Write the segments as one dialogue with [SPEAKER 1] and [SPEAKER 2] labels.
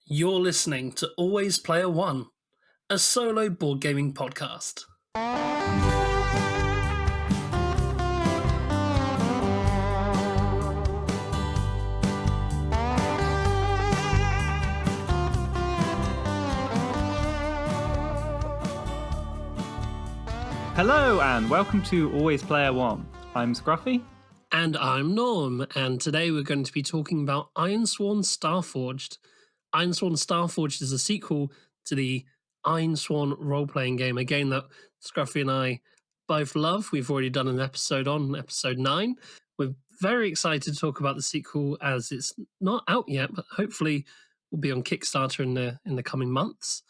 [SPEAKER 1] You're listening to Always Player One, a solo board gaming podcast.
[SPEAKER 2] Hello and welcome to Always Player One. I'm Scruffy.
[SPEAKER 1] And I'm Norm, and today we're going to be talking about Ironsworn Starforged. Ironsworn Starforged is a sequel to the Ironsworn role-playing game, a game that Scruffy and I both love. We've already done an episode on episode 9. We're very excited to talk about the sequel as it's not out yet, but hopefully will be on Kickstarter in the coming months.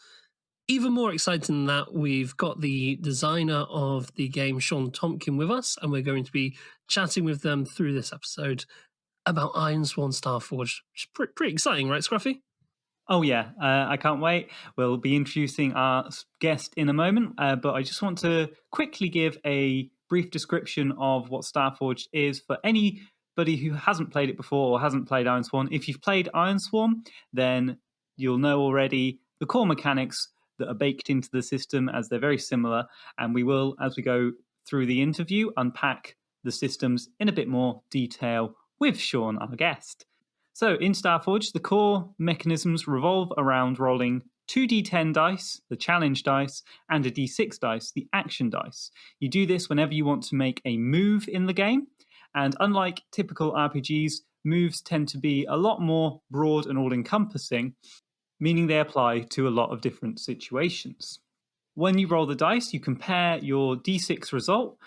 [SPEAKER 1] Even more exciting than that, we've got the designer of the game, Shawn Tomkin, with us, and we're going to be chatting with them through this episode about Ironsworn Starforged, which is pretty exciting, right, Scruffy?
[SPEAKER 2] Oh yeah, I can't wait. We'll be introducing our guest in a moment, but I just want to quickly give a brief description of what Starforged is for anybody who hasn't played it before or hasn't played Ironsworn. If you've played Ironsworn, then you'll know already the core mechanics that are baked into the system, as they're very similar, and we will, as we go through the interview, unpack the systems in a bit more detail with Shawn, our guest. So in Starforged, the core mechanisms revolve around rolling 2d10 dice, the challenge dice, and a d6 dice, the action dice. You do this whenever you want to make a move in the game, and unlike typical RPGs, moves tend to be a lot more broad and all-encompassing, meaning they apply to a lot of different situations. When you roll the dice, you compare your d6 result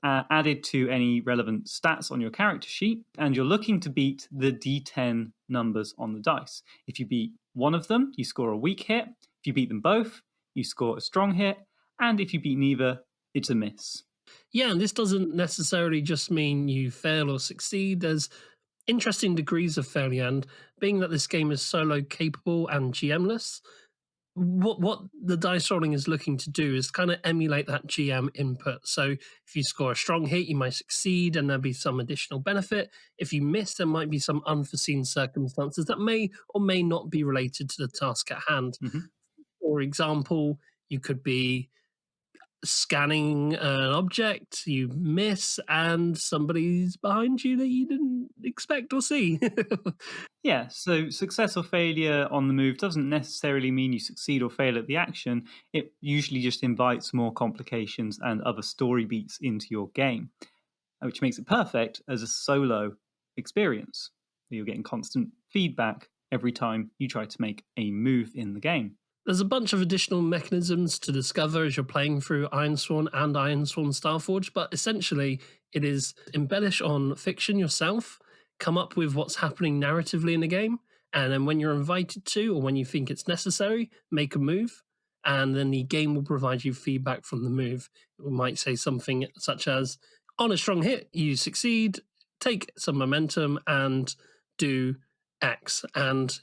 [SPEAKER 2] added to any relevant stats on your character sheet, and you're looking to beat the d10 numbers on the dice. If you beat one of them, you score a weak hit. If you beat them both, you score a strong hit. And if you beat neither, it's a miss.
[SPEAKER 1] Yeah, and this doesn't necessarily just mean you fail or succeed. There's interesting degrees of failure, and being that this game is solo capable and GM-less, what the dice rolling is looking to do is kind of emulate that GM input. So if you score a strong hit, you might succeed and there'll be some additional benefit. If you miss, there might be some unforeseen circumstances that may or may not be related to the task at hand.
[SPEAKER 2] Mm-hmm.
[SPEAKER 1] For example, you could be scanning an object, you miss, and somebody's behind you that you didn't expect or see.
[SPEAKER 2] Yeah, so success or failure on the move doesn't necessarily mean you succeed or fail at the action. It usually just invites more complications and other story beats into your game, which makes it perfect as a solo experience. You're getting constant feedback every time you try to make a move in the game.
[SPEAKER 1] There's a bunch of additional mechanisms to discover as you're playing through Ironsworn and Ironsworn Starforged, but essentially it is embellish on fiction yourself, come up with what's happening narratively in the game, and then when you're invited to, or when you think it's necessary, make a move, and then the game will provide you feedback from the move. It might say something such as, on a strong hit, you succeed, take some momentum, and do X, and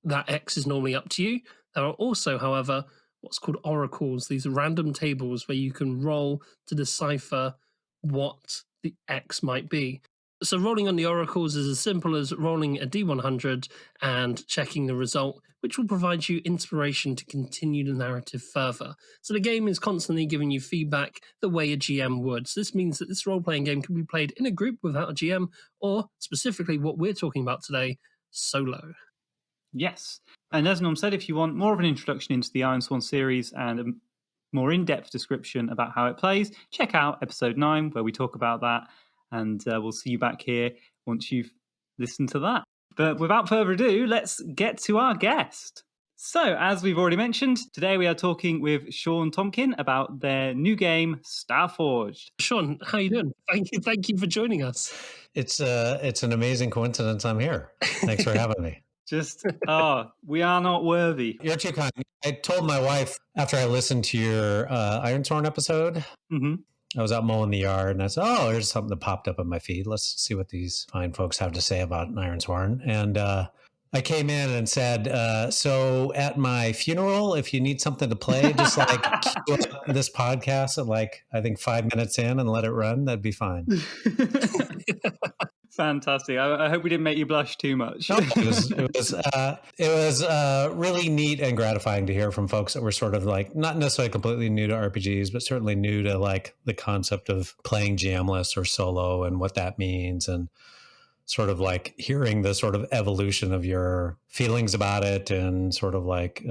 [SPEAKER 1] that X is normally up to you. There are also, however, what's called oracles, these random tables where you can roll to decipher what the X might be. So rolling on the oracles is as simple as rolling a D100 and checking the result, which will provide you inspiration to continue the narrative further. So the game is constantly giving you feedback the way a GM would. So this means that this role-playing game can be played in a group without a GM, or specifically what we're talking about today, solo.
[SPEAKER 2] Yes. And as Norm said, if you want more of an introduction into the Ironsworn series and a more in-depth description about how it plays, check out episode 9, where we talk about that. And we'll see you back here once you've listened to that. But without further ado, let's get to our guest. So, as we've already mentioned, today we are talking with Shawn Tomkin about their new game, Starforged.
[SPEAKER 1] Shawn, how are you doing? Thank you for joining us.
[SPEAKER 3] It's an amazing coincidence I'm here. Thanks for having me.
[SPEAKER 2] We are not worthy.
[SPEAKER 3] You're too kind. I told my wife after I listened to your Ironsworn episode, I was out mowing the yard and I said, oh, here's something that popped up on my feed. Let's see what these fine folks have to say about Ironsworn. And I came in and said, so at my funeral, if you need something to play, just like cue up this podcast at I think 5 minutes in and let it run, that'd be fine.
[SPEAKER 2] Fantastic. I hope we didn't make you blush too much.
[SPEAKER 3] No, it was really neat and gratifying to hear from folks that were sort of like not necessarily completely new to RPGs, but certainly new to like the concept of playing GM-less or solo and what that means, and sort of like hearing the sort of evolution of your feelings about it and sort of like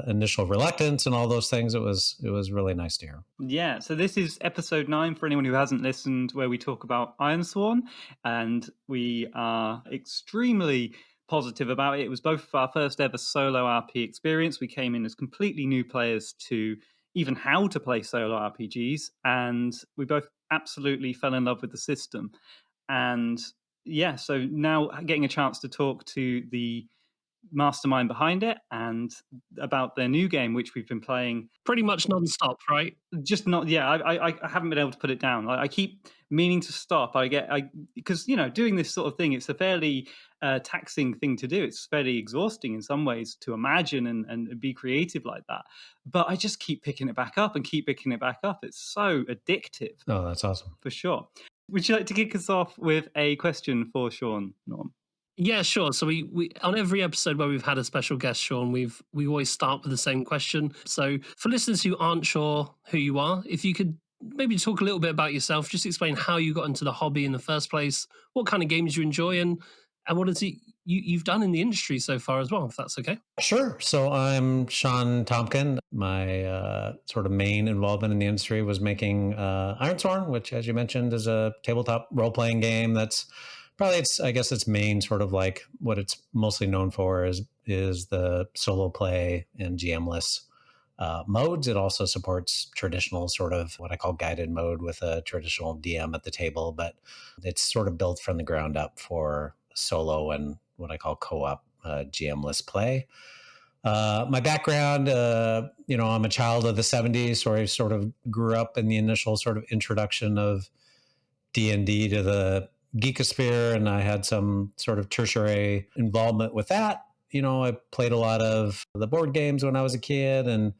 [SPEAKER 3] initial reluctance and all those things. It was really nice to hear.
[SPEAKER 2] Yeah, so this is episode 9 for anyone who hasn't listened, where we talk about Ironsworn, and we are extremely positive about it. It was both our first ever solo RP experience. We came in as completely new players to even how to play solo RPGs, and we both absolutely fell in love with the system. And yeah, so now getting a chance to talk to the mastermind behind it and about their new game, which we've been playing
[SPEAKER 1] pretty much non-stop, right?
[SPEAKER 2] Just not, yeah. I haven't been able to put it down. I keep meaning to stop. Because doing this sort of thing, it's a fairly taxing thing to do. It's fairly exhausting in some ways to imagine and be creative like that. But I just keep picking it back up and keep picking it back up. It's so addictive.
[SPEAKER 3] Oh, that's awesome.
[SPEAKER 2] For sure. Would you like to kick us off with a question for Shawn, Norm?
[SPEAKER 1] Yeah, sure. So we on every episode where we've had a special guest, Shawn, we always start with the same question. So for listeners who aren't sure who you are, if you could maybe talk a little bit about yourself, just explain how you got into the hobby in the first place, what kind of games you enjoy, and what is it you've done in the industry so far as well, if that's okay.
[SPEAKER 3] Sure. So I'm Shawn Tomkin. My sort of main involvement in the industry was making Ironsworn, which, as you mentioned, is a tabletop role-playing game that's probably its main sort of like what it's mostly known for is the solo play and GM-less modes. It also supports traditional sort of what I call guided mode with a traditional DM at the table, but it's sort of built from the ground up for solo and what I call co-op GM-less play. My background, I'm a child of the 70s, so I sort of grew up in the initial sort of introduction of D&D to the geekosphere, and I had some sort of tertiary involvement with that. I played a lot of the board games when I was a kid, and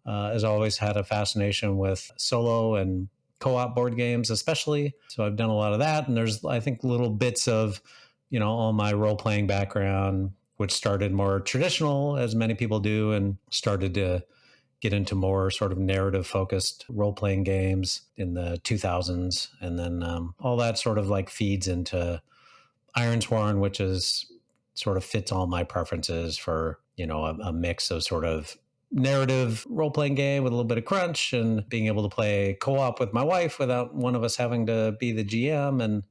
[SPEAKER 3] has always had a fascination with solo and co-op board games, especially. So I've done a lot of that, and there's, I think, little bits of, all my role-playing background, which started more traditional, as many people do, and started to get into more sort of narrative-focused role-playing games in the 2000s. And then all that sort of like feeds into Ironsworn, which is sort of fits all my preferences for, a mix of sort of narrative role-playing game with a little bit of crunch and being able to play co-op with my wife without one of us having to be the GM. And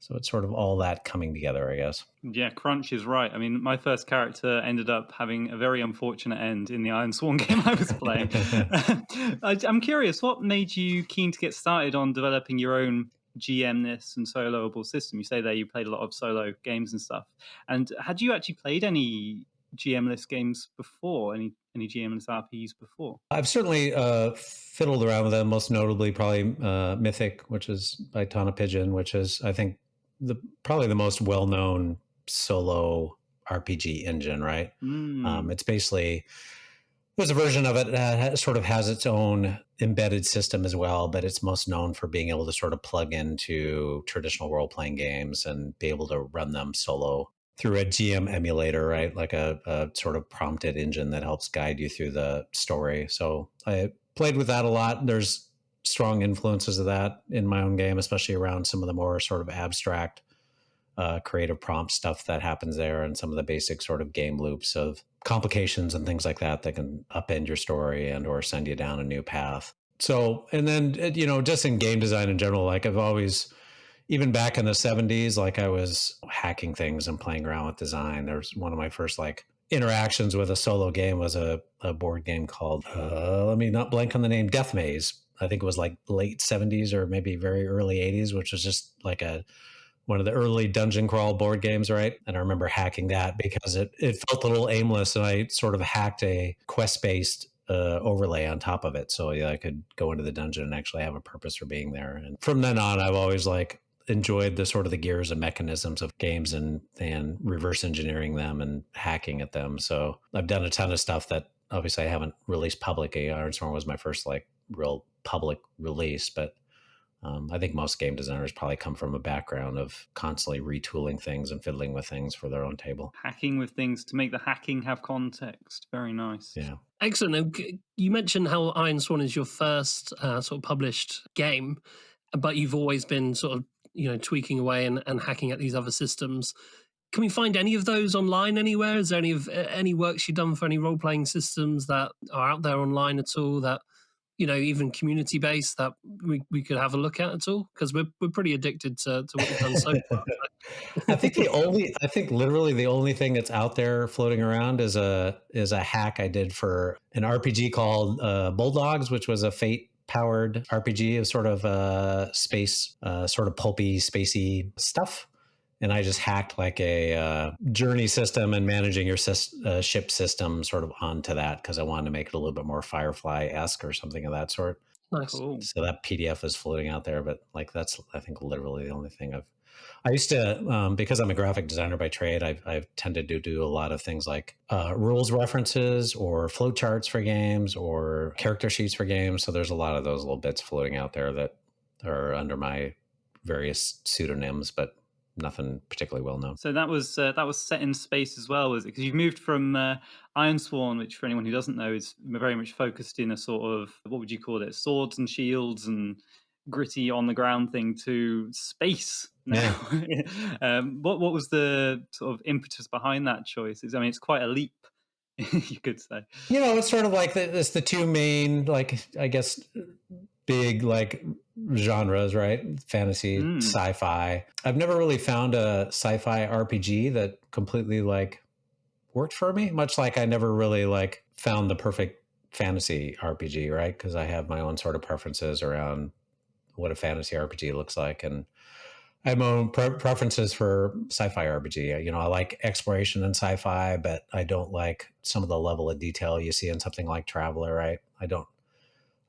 [SPEAKER 3] so it's sort of all that coming together, I guess.
[SPEAKER 2] Yeah, crunch is right. I mean, my first character ended up having a very unfortunate end in the Ironsworn game I was playing. I'm curious, what made you keen to get started on developing your own GM-ness and soloable system? You say there you played a lot of solo games and stuff. And had you actually played any GM-less games before, any GM-less RPs before?
[SPEAKER 3] I've certainly fiddled around with them, most notably probably Mythic, which is by Tana Pigeon, which is, I think, probably the most well-known solo RPG engine, right? It's basically, there's a version of it that sort of has its own embedded system as well, but it's most known for being able to sort of plug into traditional role-playing games and be able to run them solo through a GM emulator, right? Like a sort of prompted engine that helps guide you through the story. So I played with that a lot. There's strong influences of that in my own game, especially around some of the more sort of abstract creative prompt stuff that happens there, and some of the basic sort of game loops of complications and things like that can upend your story and or send you down a new path. So, and then, just in game design in general, like I've always, even back in the 70s, like I was hacking things and playing around with design. There's one of my first like interactions with a solo game was a board game called, let me not blank on the name, Death Maze. I think it was like late 70s or maybe very early 80s, which was just like one of the early dungeon crawl board games, right? And I remember hacking that because it felt a little aimless, and I sort of hacked a quest-based overlay on top of it. So yeah, I could go into the dungeon and actually have a purpose for being there. And from then on, I've always like enjoyed the sort of the gears and mechanisms of games and reverse engineering them and hacking at them. So I've done a ton of stuff that obviously I haven't released publicly. Ironsworn was my first like real public release, but I think most game designers probably come from a background of constantly retooling things and fiddling with things for their own table.
[SPEAKER 2] Hacking with things to make the hacking have context. Very nice.
[SPEAKER 3] Yeah.
[SPEAKER 1] Excellent. You mentioned how Ironsworn is your first sort of published game, but you've always been sort of, tweaking away and hacking at these other systems. Can we find any of those online anywhere? Is there any works you've done for any role-playing systems that are out there online at all that, even community-based that we could have a look at all? Because we're pretty addicted to what you've done so far.
[SPEAKER 3] I think literally the only thing that's out there floating around is a hack I did for an RPG called Bulldogs, which was a Fate-powered RPG of sort of space, sort of pulpy, spacey stuff. And I just hacked like a journey system and managing your ship system sort of onto that because I wanted to make it a little bit more Firefly-esque or something of that sort.
[SPEAKER 1] Nice.
[SPEAKER 2] Cool.
[SPEAKER 3] So that PDF is floating out there, but like that's, I think, literally the only thing I used to, because I'm a graphic designer by trade, I've tended to do a lot of things like rules references or flowcharts for games or character sheets for games. So there's a lot of those little bits floating out there that are under my various pseudonyms, but nothing particularly well known.
[SPEAKER 2] So that was set in space as well, was it? Because you've moved from Ironsworn, which for anyone who doesn't know is very much focused in a sort of, what would you call it, swords and shields and gritty on the ground thing, to space now. Yeah. What was the sort of impetus behind that choice? I mean, it's quite a leap, you could say.
[SPEAKER 3] It's sort of like it's the two main, like, I guess, big like genres, right? Fantasy, sci-fi. I've never really found a sci-fi RPG that completely like worked for me, much like I never really like found the perfect fantasy RPG, right? Because I have my own sort of preferences around what a fantasy RPG looks like, and I have my own preferences for sci-fi RPG. I like exploration and sci-fi, but I don't like some of the level of detail you see in something like Traveler, right?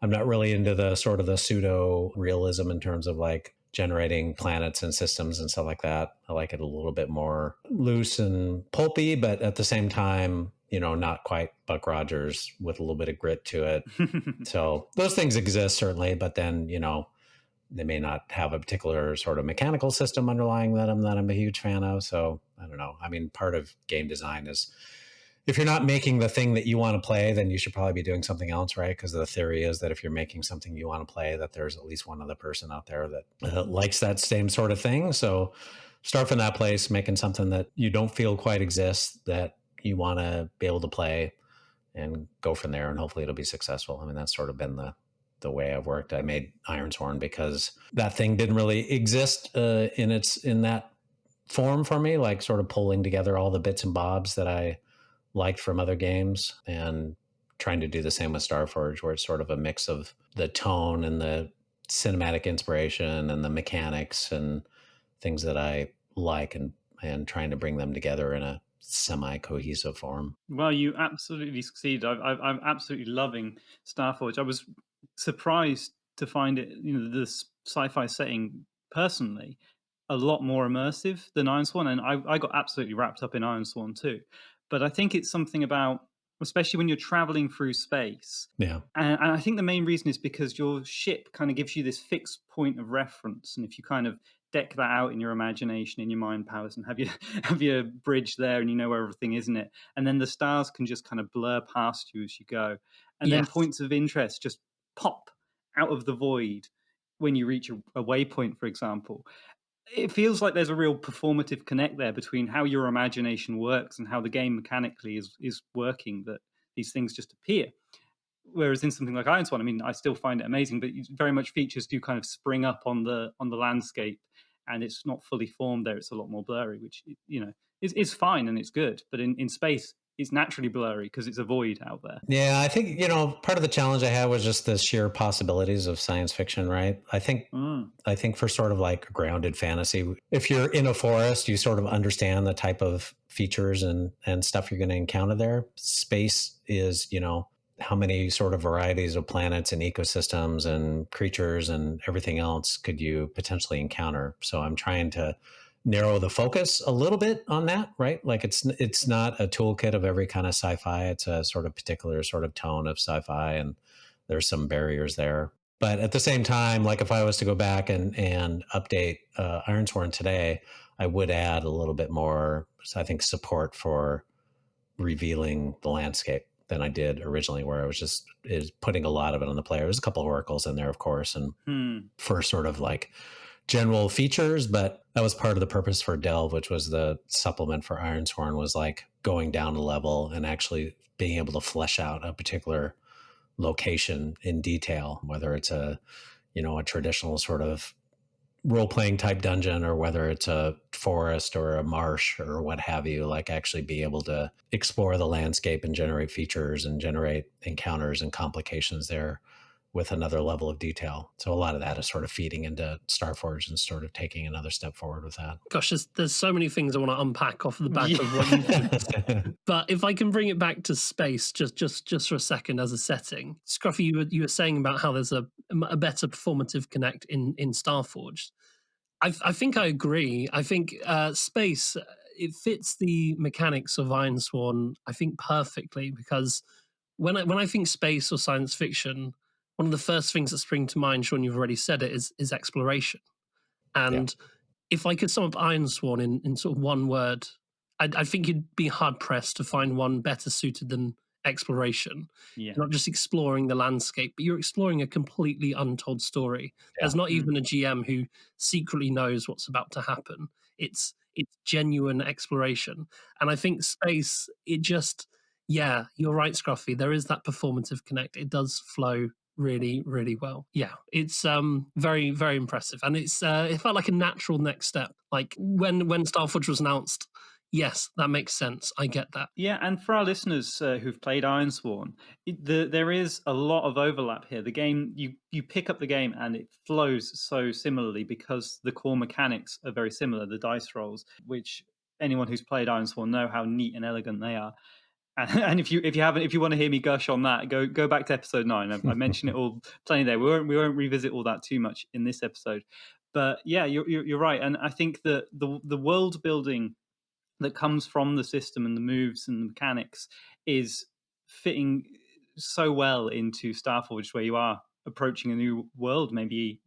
[SPEAKER 3] I'm not really into the sort of the pseudo realism in terms of like generating planets and systems and stuff like that. I like it a little bit more loose and pulpy, but at the same time, not quite Buck Rogers with a little bit of grit to it. So those things exist certainly, but then, they may not have a particular sort of mechanical system underlying that I'm a huge fan of. So I don't know. I mean, part of game design is, if you're not making the thing that you want to play, then you should probably be doing something else, right? Because the theory is that if you're making something you want to play, that there's at least one other person out there that likes that same sort of thing. So start from that place, making something that you don't feel quite exists, that you want to be able to play, and go from there. And hopefully it'll be successful. I mean, that's sort of been the way I've worked. I made Ironsworn because that thing didn't really exist in that form for me, like sort of pulling together all the bits and bobs that I liked from other games, and trying to do the same with Starforged, where it's sort of a mix of the tone and the cinematic inspiration and the mechanics and things that I like, and trying to bring them together in a semi-cohesive form.
[SPEAKER 2] Well, you absolutely succeeded. I'm absolutely loving Starforged. I was surprised to find it, the sci-fi setting personally a lot more immersive than Ironsworn, and I got absolutely wrapped up in Ironsworn too. But I think it's something about, especially when you're traveling through space.
[SPEAKER 3] Yeah.
[SPEAKER 2] And I think the main reason is because your ship kind of gives you this fixed point of reference. And if you kind of deck that out in your imagination, in your mind powers, and have your bridge there, and you know where everything is in it. And then the stars can just kind of blur past you as you go. And then points of interest just pop out of the void when you reach a waypoint, for example. It feels like there's a real performative connect there between how your imagination works and how the game mechanically is working, that these things just appear. Whereas in something like Ironsworn, I mean, I still find it amazing, but very much features do kind of spring up on the landscape, and it's not fully formed there. It's a lot more blurry, which, is fine and it's good. But in space, it's naturally blurry because it's a void out there.
[SPEAKER 3] Yeah, I think, part of the challenge I had was just the sheer possibilities of science fiction, right? I think for sort of like grounded fantasy, if you're in a forest, you sort of understand the type of features and stuff you're going to encounter there. Space is, how many sort of varieties of planets and ecosystems and creatures and everything else could you potentially encounter? So I'm trying to narrow the focus a little bit on that, right? Like it's not a toolkit of every kind of sci-fi. It's a sort of particular sort of tone of sci-fi, and there's some barriers there. But at the same time, like if I was to go back and update Ironsworn today, I would add a little bit more, I think, support for revealing the landscape than I did originally, where I was just putting a lot of it on the player. There's a couple of oracles in there, of course, and for sort of like general features, but that was part of the purpose for Delve, which was the supplement for Ironsworn, was like going down a level and actually being able to flesh out a particular location in detail, whether it's a traditional sort of role-playing type dungeon or whether it's a forest or a marsh or what have you, like actually be able to explore the landscape and generate features and generate encounters and complications there with another level of detail. So a lot of that is sort of feeding into Starforged and sort of taking another step forward with that.
[SPEAKER 1] Gosh, there's so many things I want to unpack off the back of what you said. But if I can bring it back to space just for a second as a setting, Scruffy, you were saying about how there's a better performative connect in Starforged. I think I agree. I think space, it fits the mechanics of Ironsworn, I think, perfectly, because when I think space or science fiction, one of the first things that spring to mind, Shawn, you've already said it, is exploration. And if I could sum up Ironsworn in sort of one word, I think you'd be hard pressed to find one better suited than exploration.
[SPEAKER 2] Yeah.
[SPEAKER 1] You're not just exploring the landscape, but you're exploring a completely untold story. There's not even a GM who secretly knows what's about to happen. It's genuine exploration. And I think space, it just, yeah, you're right, Scruffy. There is that performative connect. It does flow really, really well. Yeah, it's very, very impressive. And it's it felt like a natural next step. Like when Starforged was announced, yes, that makes sense. I get that.
[SPEAKER 2] Yeah, and for our listeners who've played Ironsworn, there is a lot of overlap here. The game, you pick up the game and it flows so similarly because the core mechanics are very similar. The dice rolls, which anyone who's played Ironsworn know how neat and elegant they are. And if you want to hear me gush on that, go back to episode 9. I mentioned it all plenty there. We won't revisit all that too much in this episode. But yeah, you're right, and I think that the world building that comes from the system and the moves and the mechanics is fitting so well into Starforged, where you are approaching a new world, maybe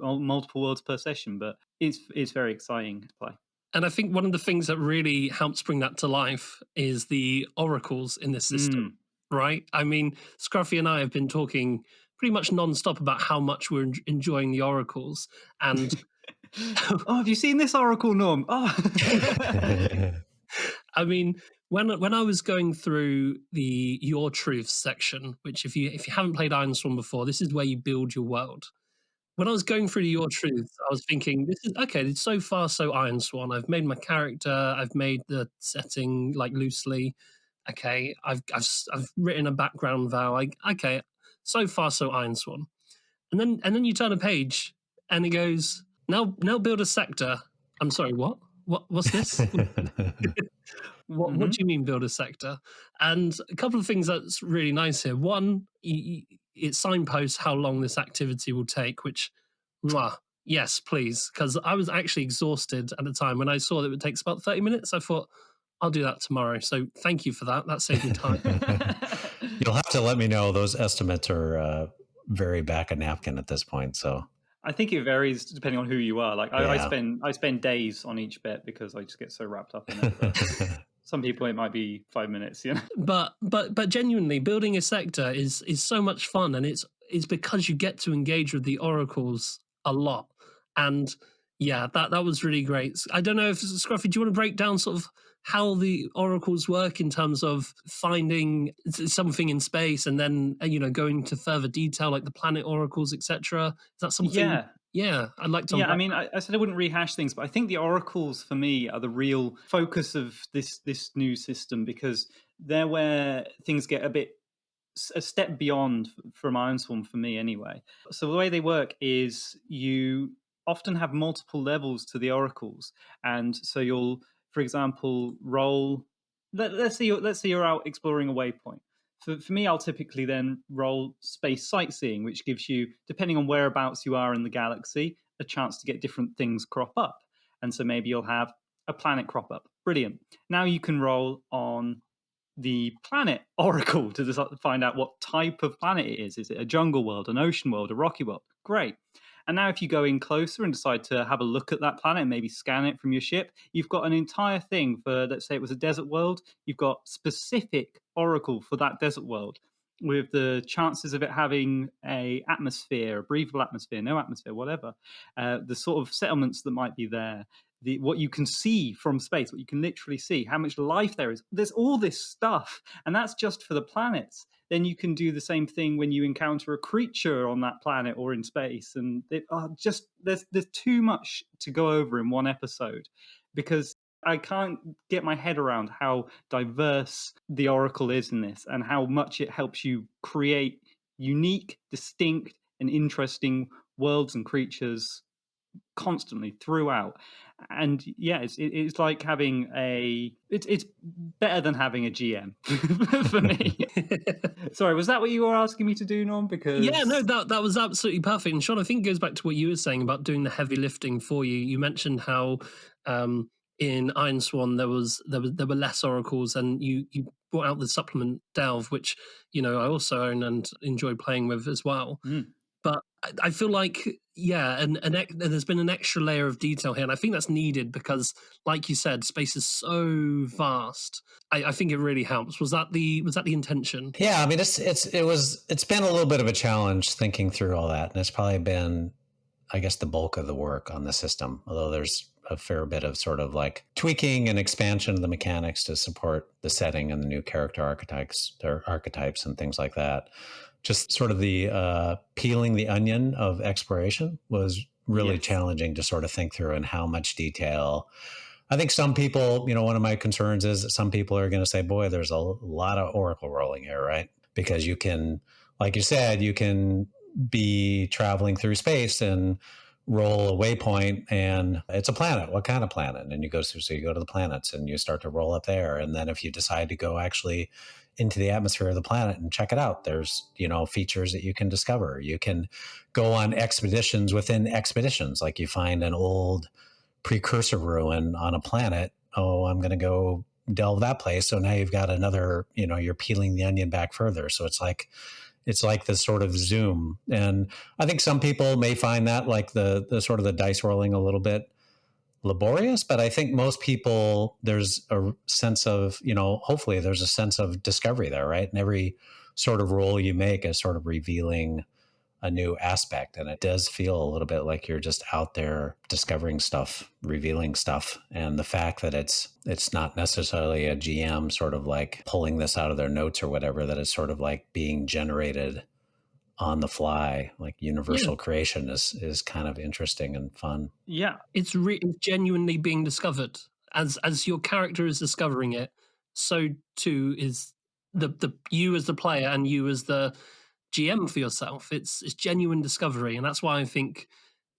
[SPEAKER 2] multiple worlds per session, but it's very exciting to play.
[SPEAKER 1] And I think one of the things that really helps bring that to life is the oracles in this system, right? I mean, Scruffy and I have been talking pretty much nonstop about how much we're enjoying the oracles. And
[SPEAKER 2] oh, have you seen this oracle, Norm? Oh,
[SPEAKER 1] I mean, when I was going through the Your Truth section, which if you haven't played Ironsworn before, this is where you build your world. When I was going through Your Truth, I was thinking, this is okay. It's so far so Ironsworn. I've made my character. I've made the setting like loosely. Okay, I've written a background vow. Okay, so far so Ironsworn. And then you turn a page and it goes, now build a sector. I'm sorry, what? What's this? What do you mean build a sector? And a couple of things that's really nice here. One, it signposts how long this activity will take, which, yes, please. Because I was actually exhausted at the time. When I saw that it takes about 30 minutes, I thought, I'll do that tomorrow. So thank you for that. That saved me time.
[SPEAKER 3] You'll have to let me know. Those estimates are very back of napkin at this point. So
[SPEAKER 2] I think it varies depending on who you are. Like I spend days on each bit because I just get so wrapped up in it. Some people it might be 5 minutes, you know.
[SPEAKER 1] But genuinely, building a sector is so much fun, and it's because you get to engage with the oracles a lot. And yeah, that was really great. I don't know if Scruffy, do you want to break down sort of how the oracles work in terms of finding something in space and then going into further detail like the planet oracles, etc.? Is that something? Yeah, I'd like to.
[SPEAKER 2] Yeah, I mean, I said I wouldn't rehash things, but I think the oracles for me are the real focus of this new system, because they're where things get a step beyond from Ironsworn for me anyway. So the way they work is you often have multiple levels to the oracles, and so you'll, for example, roll. Let's say you're out exploring a waypoint. For me, I'll typically then roll space sightseeing, which gives you, depending on whereabouts you are in the galaxy, a chance to get different things crop up. And so maybe you'll have a planet crop up. Brilliant. Now you can roll on the planet oracle to find out what type of planet it is. Is it a jungle world, an ocean world, a rocky world? Great. And now if you go in closer and decide to have a look at that planet and maybe scan it from your ship, you've got an entire thing for, let's say it was a desert world, you've got specific oracle for that desert world, with the chances of it having a atmosphere, a breathable atmosphere, no atmosphere, whatever, the sort of settlements that might be there, what you can see from space, what you can literally see, how much life there is. There's all this stuff, and that's just for the planets. Then you can do the same thing when you encounter a creature on that planet or in space. And there's too much to go over in one episode, because I can't get my head around how diverse the Oracle is in this and how much it helps you create unique, distinct, and interesting worlds and creatures constantly throughout. And yeah, it's like having it's better than having a GM for me. Sorry, was that what you were asking me to do, Norm? Because
[SPEAKER 1] yeah, no, that was absolutely perfect. And Shawn, I think it goes back to what you were saying about doing the heavy lifting for you. You mentioned how in Ironsworn there were less oracles, and you brought out the supplement Delve, which I also own and enjoy playing with as well. But I feel like, yeah, and there's been an extra layer of detail here, and I think that's needed because, like you said, space is so vast. I think it really helps. Was that the intention?
[SPEAKER 3] Yeah, I mean, it's been a little bit of a challenge thinking through all that, and it's probably been, I guess, the bulk of the work on the system. Although there's a fair bit of sort of like tweaking and expansion of the mechanics to support the setting and the new character archetypes and things like that. Just sort of the peeling the onion of exploration was really challenging to sort of think through, and how much detail. I think some people, one of my concerns is that some people are going to say, boy, there's a lot of oracle rolling here, right? Because you can, like you said, you can be traveling through space and roll a waypoint, and it's a planet. What kind of planet? And you go to the planets and you start to roll up there. And then if you decide to go actually into the atmosphere of the planet and check it out, there's, features that you can discover. You can go on expeditions within expeditions. Like you find an old precursor ruin on a planet. Oh, I'm going to go delve that place. So now you've got another, you're peeling the onion back further. So it's like this sort of zoom. And I think some people may find that like the sort of the dice rolling a little bit laborious, but I think most people, there's a sense of, hopefully there's a sense of discovery there, right? And every sort of roll you make is sort of revealing a new aspect. And it does feel a little bit like you're just out there discovering stuff, revealing stuff. And the fact that it's not necessarily a GM sort of like pulling this out of their notes or whatever, that it's sort of like being generated on the fly, like universal creation is kind of interesting and fun.
[SPEAKER 1] Yeah, it's genuinely being discovered. As your character is discovering it, so too is the you as the player and you as the GM for yourself. It's genuine discovery, and that's why I think,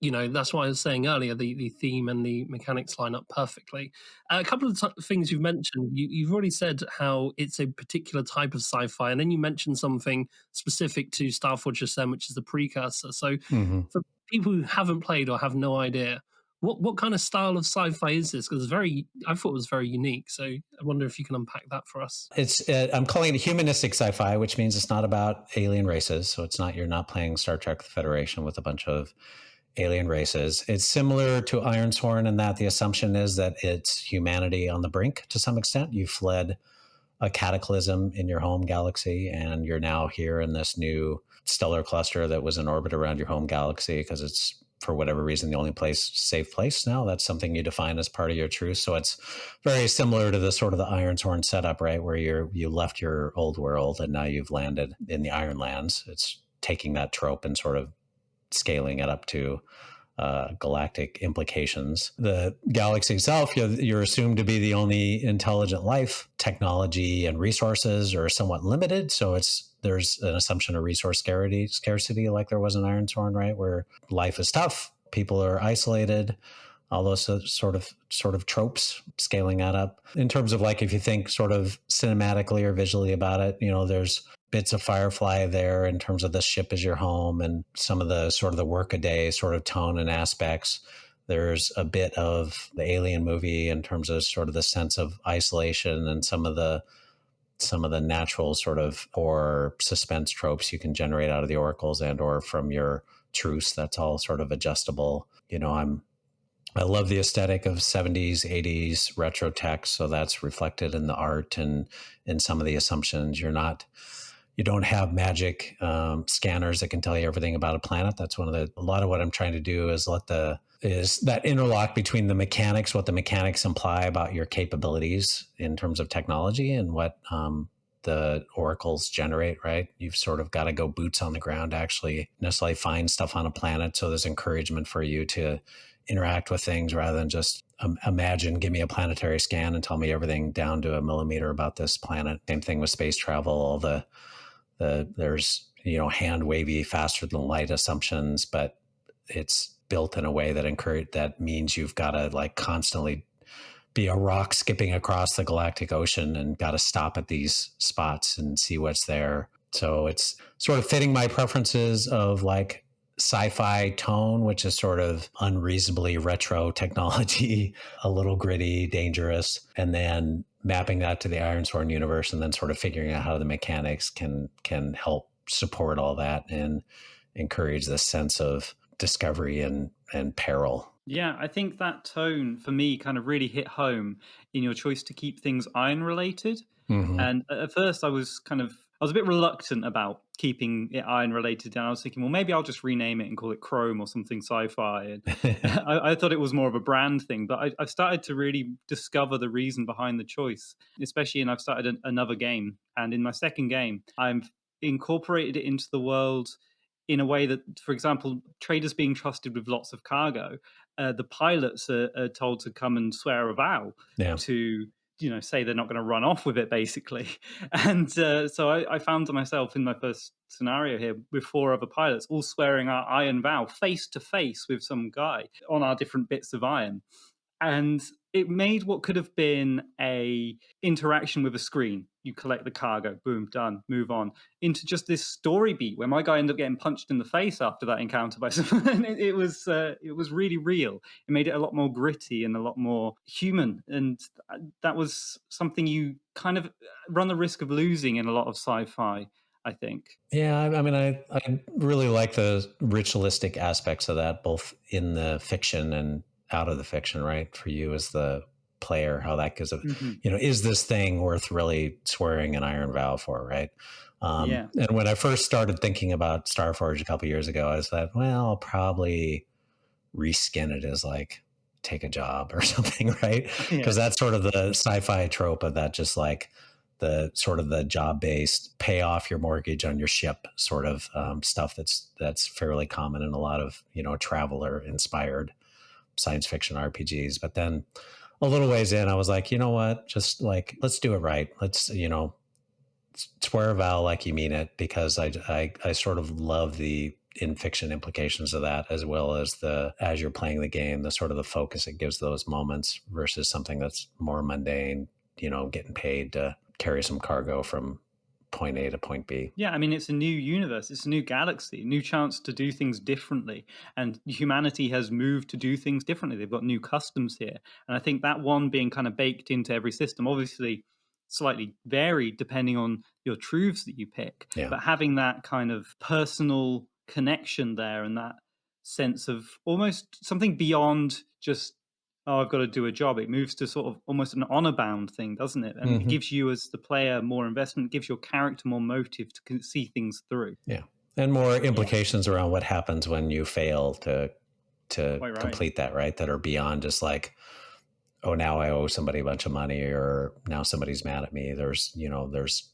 [SPEAKER 1] that's why I was saying earlier, the theme and the mechanics line up perfectly. A couple of things you've mentioned. You've already said how it's a particular type of sci-fi, and then you mentioned something specific to Starforged Ascent, which is the precursor. So for people who haven't played or have no idea, what kind of style of sci-fi is this? Because I thought it was very unique. So I wonder if you can unpack that for us.
[SPEAKER 3] It's I'm calling it humanistic sci-fi, which means it's not about alien races. So you're not playing Star Trek: The Federation with a bunch of alien races. It's similar to Ironsworn in that the assumption is that it's humanity on the brink to some extent. You fled a cataclysm in your home galaxy, and you're now here in this new stellar cluster that was in orbit around your home galaxy because it's, for whatever reason, the only safe place now. That's something you define as part of your truth. So it's very similar to the sort of the Ironsworn setup, right? Where you left your old world and now you've landed in the Ironlands. It's taking that trope and sort of scaling it up to galactic implications. The galaxy itself, you're assumed to be the only intelligent life. Technology and resources are somewhat limited. So there's an assumption of resource scarcity like there was in Ironsworn, right? Where life is tough, people are isolated, all those sort of tropes, scaling that up. In terms of like, if you think sort of cinematically or visually about it, there's bits of Firefly there in terms of the ship as your home and some of the sort of the workaday sort of tone and aspects. There's a bit of the Alien movie in terms of sort of the sense of isolation and some of the some of the natural sort of or suspense tropes you can generate out of the oracles and or from your truce. That's all sort of adjustable. I love the aesthetic of 70s, 80s retro tech. So that's reflected in the art and in some of the assumptions. You don't have magic scanners that can tell you everything about a planet. That's a lot of what I'm trying to do is is that interlock between the mechanics, what the mechanics imply about your capabilities in terms of technology and what the oracles generate, right? You've sort of got to go boots on the ground to actually necessarily find stuff on a planet. So there's encouragement for you to interact with things rather than just imagine, give me a planetary scan and tell me everything down to a millimeter about this planet. Same thing with space travel. All there's hand wavy, faster than light assumptions, but it's built in a way that means you've got to like constantly be a rock skipping across the galactic ocean and got to stop at these spots and see what's there. So it's sort of fitting my preferences of like sci-fi tone, which is sort of unreasonably retro technology, a little gritty, dangerous, and then mapping that to the Ironsworn universe and then sort of figuring out how the mechanics can help support all that and encourage this sense of discovery and peril.
[SPEAKER 2] Yeah, I think that tone for me kind of really hit home in your choice to keep things iron related. Mm-hmm. And at first I was a bit reluctant about keeping it iron related. And I was thinking, well, maybe I'll just rename it and call it Chrome or something sci-fi. And I thought it was more of a brand thing, but I've started to really discover the reason behind the choice, especially, and I've started another game. And in my second game, I've incorporated it into the world in a way that, for example, traders being trusted with lots of cargo, the pilots are told to come and swear a vow to, say they're not going to run off with it, basically. And so I found myself in my first scenario here with 4 other pilots, all swearing our iron vow face to face with some guy on our different bits of iron. And it made what could have been a interaction with a screen. You collect the cargo, boom, done, move on, into just this story beat where my guy ended up getting punched in the face after that encounter by someone. It was really real. It made it a lot more gritty and a lot more human. And that was something you kind of run the risk of losing in a lot of sci-fi, I think.
[SPEAKER 3] Yeah, I mean, I really like the ritualistic aspects of that, both in the fiction and out of the fiction, right? For you as the player, how that gives is this thing worth really swearing an iron vow for, right? And when I first started thinking about Starforged a couple of years ago, I was like, well, I'll probably reskin it as like take a job or something, right? Because that's sort of the sci-fi trope of that, just like the sort of the job-based pay off your mortgage on your ship sort of stuff that's fairly common in a lot of traveler-inspired science fiction RPGs. But then a little ways in, I was like, you know what? Just like, let's do it right. Let's, swear a vow like you mean it, because I sort of love the in fiction implications of that, as well as as you're playing the game, the sort of the focus it gives those moments versus something that's more mundane, getting paid to carry some cargo from point A to point B.
[SPEAKER 2] Yeah, I mean, it's a new universe, it's a new galaxy, a new chance to do things differently. And humanity has moved to do things differently. They've got new customs here. And I think that one being kind of baked into every system, obviously slightly varied depending on your truths that you pick, but having that kind of personal connection there and that sense of almost something beyond just, oh, I've got to do a job. It moves to sort of almost an honor bound thing, doesn't it? And it gives you as the player more investment, gives your character more motive to see things through.
[SPEAKER 3] Yeah. And more implications around what happens when you fail to complete that, right? That are beyond just like, oh, now I owe somebody a bunch of money, or now somebody's mad at me. There's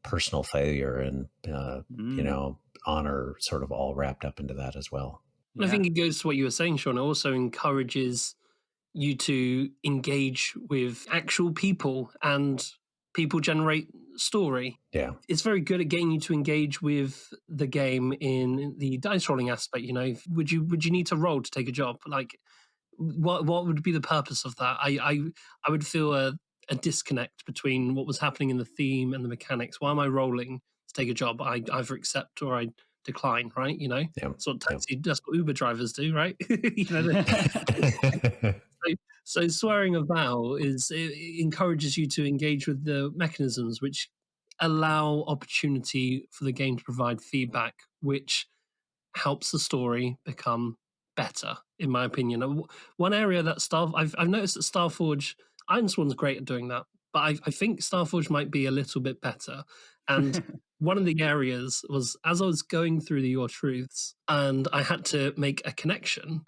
[SPEAKER 3] personal failure and, honor sort of all wrapped up into that as well.
[SPEAKER 1] Yeah. I think it goes to what you were saying, Shawn. It also encourages you to engage with actual people, and people generate story.
[SPEAKER 3] Yeah.
[SPEAKER 1] It's very good at getting you to engage with the game in the dice rolling aspect. Would you need to roll to take a job? Like, what would be the purpose of that? I would feel a disconnect between what was happening in the theme and the mechanics. Why am I rolling to take a job? I either accept or I decline, right? That's what Uber drivers do, right? So swearing a vow it encourages you to engage with the mechanisms, which allow opportunity for the game to provide feedback, which helps the story become better, in my opinion. One area that I've noticed that Starforge, Ironsworn's great at doing that, but I think Starforge might be a little bit better. And one of the areas was as I was going through the Your Truths and I had to make a connection,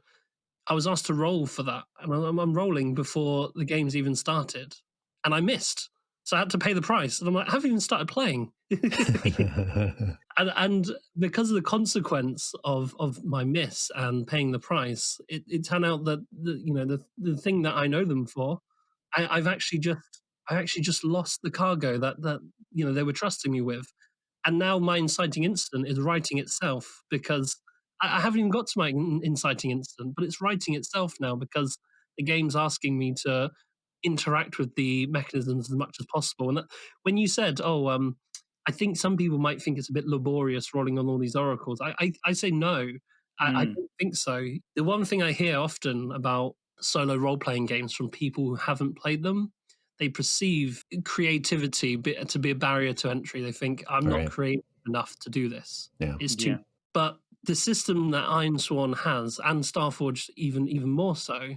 [SPEAKER 1] I was asked to roll for that. And I'm rolling before the game's even started. And I missed. So I had to pay the price. And I'm like, I haven't even started playing. and because of the consequence of my miss and paying the price, it turned out that the thing that I know them for, I've actually just lost the cargo that they were trusting me with, and now my inciting incident is writing itself because I haven't even got to my inciting incident, but it's writing itself now because the game's asking me to interact with the mechanisms as much as possible. And when you said, I think some people might think it's a bit laborious rolling on all these oracles. I say no. I don't think so. The one thing I hear often about solo role playing games from people who haven't played them, they perceive creativity to be a barrier to entry. They think I'm not creative enough to do this.
[SPEAKER 3] Yeah.
[SPEAKER 1] It's too. But the system that Ironsworn has, and Starforged even more so,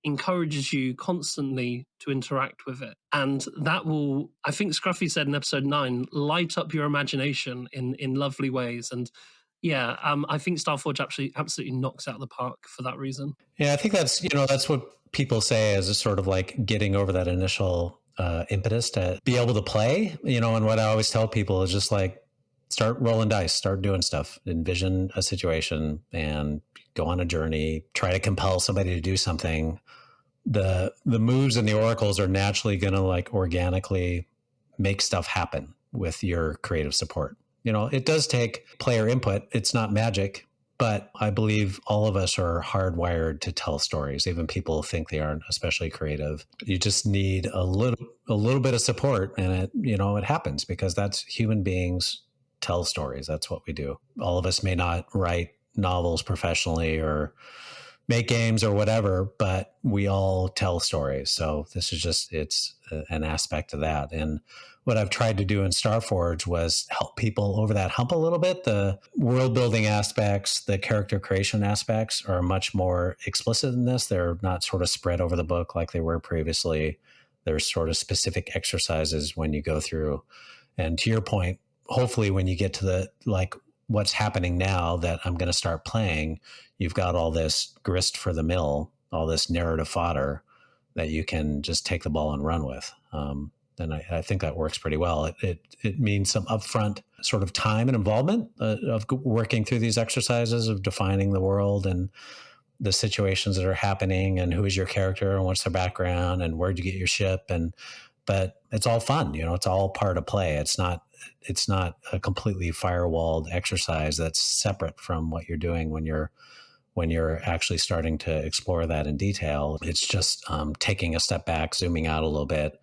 [SPEAKER 1] encourages you constantly to interact with it. And that will, I think Scruffy said in episode 9, light up your imagination in lovely ways. And yeah, I think Starforge absolutely knocks out of the park for that reason.
[SPEAKER 3] Yeah, I think that's what people say as a sort of like getting over that initial impetus to be able to play, and what I always tell people is just like, start rolling dice, start doing stuff, envision a situation and go on a journey, try to compel somebody to do something. The moves and the oracles are naturally going to like organically make stuff happen with your creative support. It does take player input. It's not magic, but I believe all of us are hardwired to tell stories. Even people who think they aren't especially creative. You just need a little bit of support, and it happens because that's human beings tell stories. That's what we do. All of us may not write novels professionally or make games or whatever, but we all tell stories. So this is it's an aspect of that. And what I've tried to do in Starforge was help people over that hump a little bit. The world building aspects, the character creation aspects are much more explicit in this. They're not sort of spread over the book like they were previously. There's sort of specific exercises when you go through. And to your point, hopefully when you get to the like what's happening now that I'm going to start playing, you've got all this grist for the mill, all this narrative fodder that you can just take the ball and run with. And I think that works pretty well. It means some upfront sort of time and involvement of working through these exercises of defining the world and the situations that are happening and who is your character and what's their background and where'd you get your ship. But it's all fun, it's all part of play. It's not a completely firewalled exercise that's separate from what you're doing when you're actually starting to explore that in detail. It's just taking a step back, zooming out a little bit,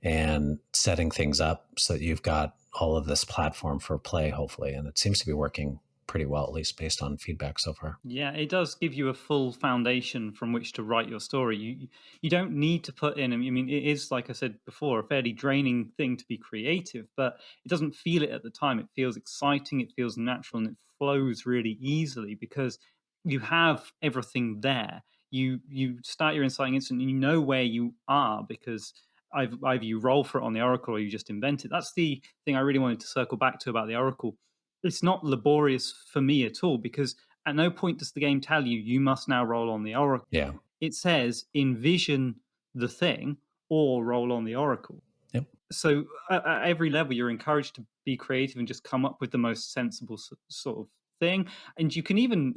[SPEAKER 3] and setting things up so that you've got all of this platform for play, hopefully. And it seems to be working pretty well, at least based on feedback so far.
[SPEAKER 2] Yeah, it does give you a full foundation from which to write your story. You don't need to put in, I mean, it is, like I said before, a fairly draining thing to be creative, but it doesn't feel it at the time. It feels exciting, it feels natural, and it flows really easily because you have everything there. You start your inciting incident and you know where you are because either you roll for it on the Oracle or you just invent it. That's the thing I really wanted to circle back to about the Oracle. It's not laborious for me at all because at no point does the game tell you must now roll on the Oracle.
[SPEAKER 3] Yeah.
[SPEAKER 2] It says envision the thing or roll on the Oracle.
[SPEAKER 3] Yep.
[SPEAKER 2] So at every level, you're encouraged to be creative and just come up with the most sensible sort of thing. And you can even,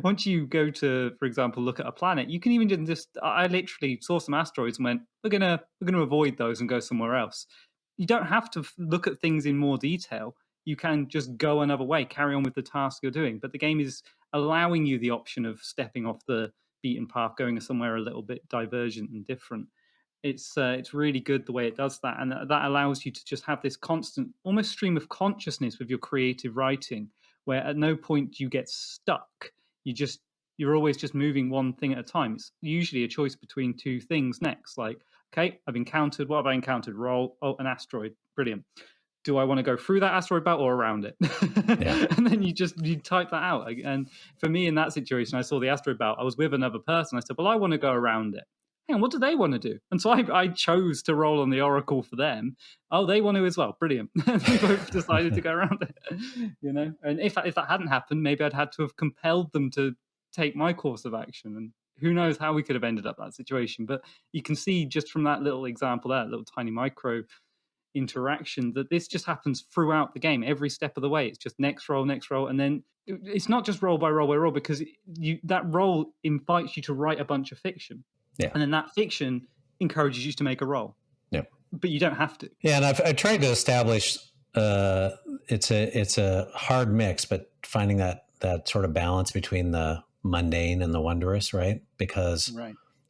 [SPEAKER 2] once you go to, for example, look at a planet, you can even I literally saw some asteroids and went, we're gonna avoid those and go somewhere else. You don't have to look at things in more detail. You can just go another way, carry on with the task you're doing. But the game is allowing you the option of stepping off the beaten path, going somewhere a little bit divergent and different. It's really good the way it does that. And that allows you to just have this constant, almost stream of consciousness with your creative writing, where at no point you get stuck. You're always just moving one thing at a time. It's usually a choice between two things next. Like, okay, what have I encountered? Roll. Oh, an asteroid. Brilliant. do I want to go through that asteroid belt or around it?
[SPEAKER 3] Yeah.
[SPEAKER 2] And then you type that out. And for me, in that situation, I saw the asteroid belt. I was with another person. I said, well, I want to go around it. And what do they want to do? And so I chose to roll on the oracle for them. Oh, they want to as well. Brilliant. And we both decided to go around it. And if that hadn't happened, maybe I'd had to have compelled them to take my course of action. And who knows how we could have ended up that situation. But you can see just from that little example there, little tiny micro interaction, that this just happens throughout the game, every step of the way. It's just next roll, and then it's not just roll by roll, because that roll invites you to write a bunch of fiction.
[SPEAKER 3] Yeah.
[SPEAKER 2] And then that fiction encourages you to make a roll.
[SPEAKER 3] Yeah.
[SPEAKER 2] But you don't have to.
[SPEAKER 3] Yeah, and I tried to establish it's a hard mix, but finding that sort of balance between the mundane and the wondrous, right? Because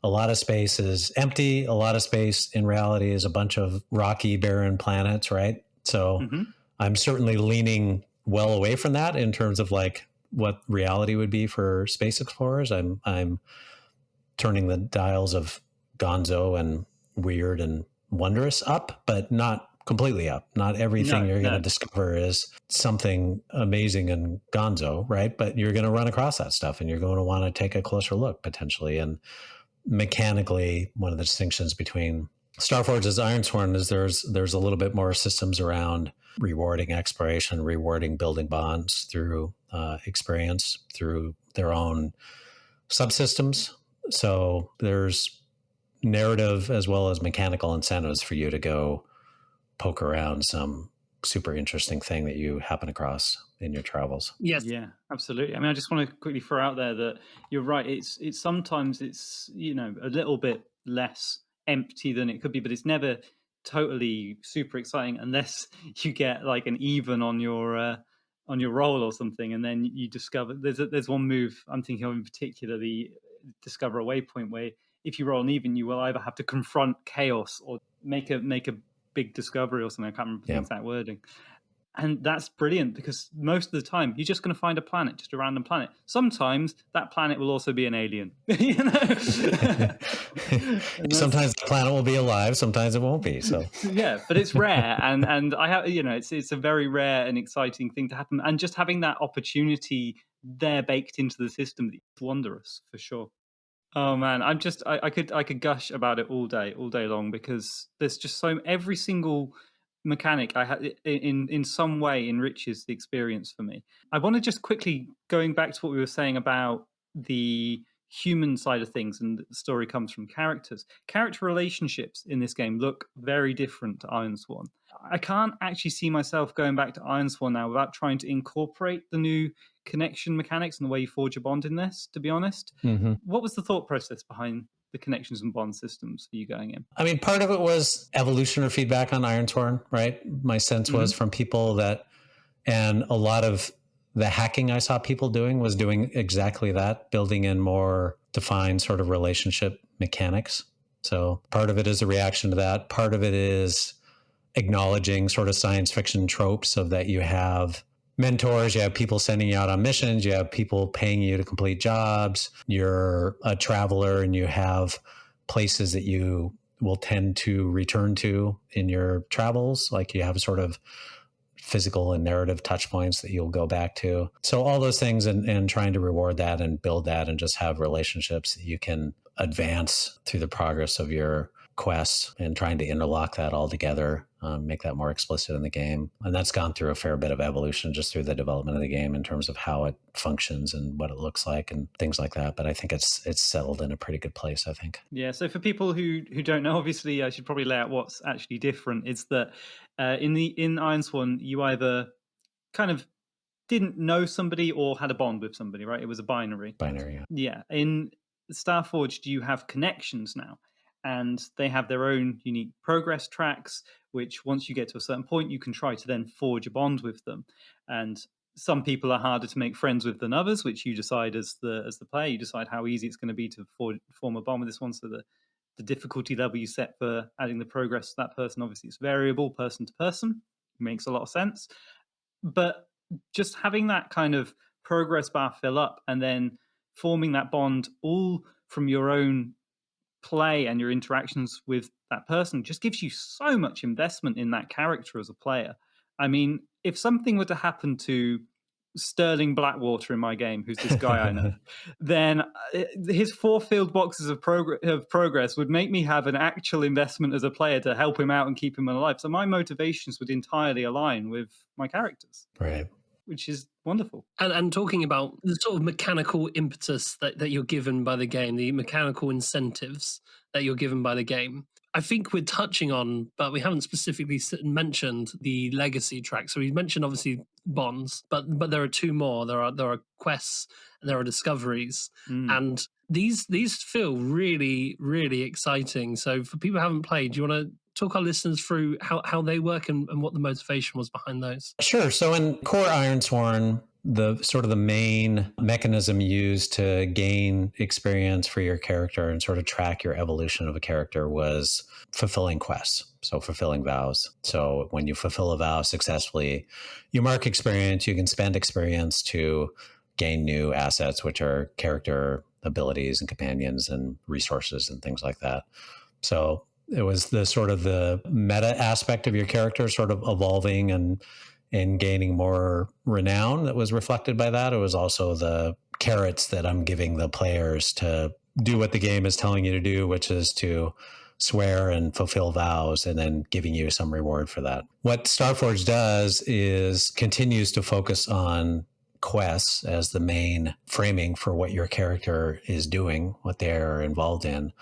[SPEAKER 3] a lot of space is empty. A lot of space in reality is a bunch of rocky, barren planets, right? So I'm certainly leaning well away from that in terms of like what reality would be for space explorers. I'm turning the dials of gonzo and weird and wondrous up, but not completely up. Not everything you're going to discover is something amazing and gonzo, right? But you're going to run across that stuff and you're going to want to take a closer look potentially. And mechanically, one of the distinctions between Starforged and Ironsworn is there's a little bit more systems around rewarding exploration, rewarding building bonds through experience, through their own subsystems. So there's narrative as well as mechanical incentives for you to go poke around some super interesting thing that you happen across in your travels.
[SPEAKER 2] Yes. Yeah, absolutely. I mean, I just want to quickly throw out there that you're right. It's sometimes it's, a little bit less empty than it could be, but it's never totally super exciting unless you get like an even on your roll or something, and then you discover there's one move I'm thinking of in particular, the discover a waypoint, where if you roll an even, you will either have to confront chaos or make a big discovery or something. I can't remember the exact wording. And that's brilliant because most of the time you're just going to find a planet, just a random planet. Sometimes that planet will also be an alien.
[SPEAKER 3] Sometimes the planet will be alive, sometimes it won't be. So
[SPEAKER 2] yeah, but it's rare, and I have it's a very rare and exciting thing to happen, and just having that opportunity there baked into the system, it's wondrous for sure. Oh man, I could gush about it all day long, because there's just every single mechanic I had in some way enriches the experience for me. I want to just quickly, going back to what we were saying about the human side of things, and the story comes from character relationships in this game look very different to Ironsworn. I can't actually see myself going back to Ironsworn now without trying to incorporate the new connection mechanics and the way you forge a bond in this, to be honest. What was the thought process behind the connections and bond systems for you going in?
[SPEAKER 3] I mean, part of it was evolution or feedback on Ironsworn, right? My sense was from people and a lot of the hacking I saw people doing was doing exactly that, building in more defined sort of relationship mechanics. So part of it is a reaction to that. Part of it is acknowledging sort of science fiction tropes of that you have mentors, you have people sending you out on missions, you have people paying you to complete jobs, you're a traveler and you have places that you will tend to return to in your travels, like you have sort of physical and narrative touch points that you'll go back to. So all those things and trying to reward that and build that and just have relationships that you can advance through the progress of your quests, and trying to interlock that all together, make that more explicit in the game. And that's gone through a fair bit of evolution just through the development of the game in terms of how it functions and what it looks like and things like that. But I think it's settled in a pretty good place, I think.
[SPEAKER 2] Yeah, so for people who don't know, obviously I should probably lay out what's actually different. Is that in Ironsworn, you either kind of didn't know somebody or had a bond with somebody, right? It was a binary.
[SPEAKER 3] Binary, yeah.
[SPEAKER 2] Yeah. In Starforged, you have connections now, and they have their own unique progress tracks, which once you get to a certain point, you can try to then forge a bond with them. And some people are harder to make friends with than others, which you decide as the player. You decide how easy it's going to be to form a bond with this one. So the difficulty level you set for adding the progress to that person, obviously it's variable person to person. Makes a lot of sense. But just having that kind of progress bar fill up and then forming that bond all from your own play and your interactions with that person just gives you so much investment in that character as a player. I mean, if something were to happen to Sterling Blackwater in my game, who's this guy I know, then his 4 filled boxes of progress would make me have an actual investment as a player to help him out and keep him alive. So my motivations would entirely align with my characters.
[SPEAKER 3] Right.
[SPEAKER 2] Which is wonderful.
[SPEAKER 1] And talking about the sort of mechanical impetus that you're given by the game, the mechanical incentives that you're given by the game, I think we're touching on, but we haven't specifically mentioned the legacy track. So we mentioned obviously bonds, but there are 2 more. There are quests and there are discoveries, and these feel really, really exciting. So for people who haven't played, do you want to talk our listeners through how they work and what the motivation was behind those?
[SPEAKER 3] Sure. So in core Ironsworn, the sort of the main mechanism used to gain experience for your character and sort of track your evolution of a character was fulfilling quests. So fulfilling vows. So when you fulfill a vow successfully, you mark experience. You can spend experience to gain new assets, which are character abilities and companions and resources and things like that. So it was the sort of the meta aspect of your character sort of evolving and gaining more renown that was reflected by that. It was also the carrots that I'm giving the players to do what the game is telling you to do, which is to swear and fulfill vows, and then giving you some reward for that. What Starforged does is continues to focus on quests as the main framing for what your character is doing, what they're involved in,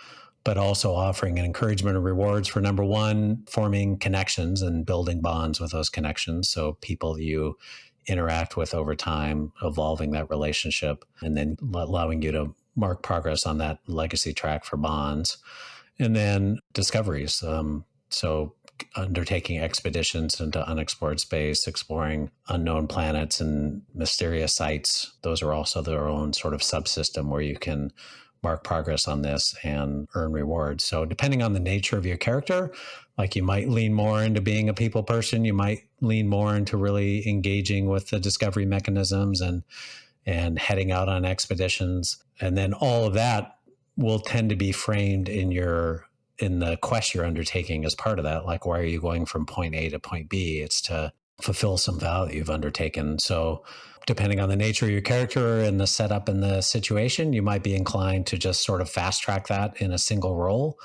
[SPEAKER 3] but also offering an encouragement of rewards for, number one, forming connections and building bonds with those connections. So people you interact with over time, evolving that relationship, and then allowing you to mark progress on that legacy track for bonds. And then discoveries. So undertaking expeditions into unexplored space, exploring unknown planets and mysterious sites. Those are also their own sort of subsystem where you can mark progress on this and earn rewards. So depending on the nature of your character, like you might lean more into being a people person, you might lean more into really engaging with the discovery mechanisms and heading out on expeditions. And then all of that will tend to be framed in the quest you're undertaking as part of that. Like, why are you going from point A to point B? It's to fulfill some vow that you've undertaken. So depending on the nature of your character and the setup and the situation, you might be inclined to just sort of fast track that in a single roll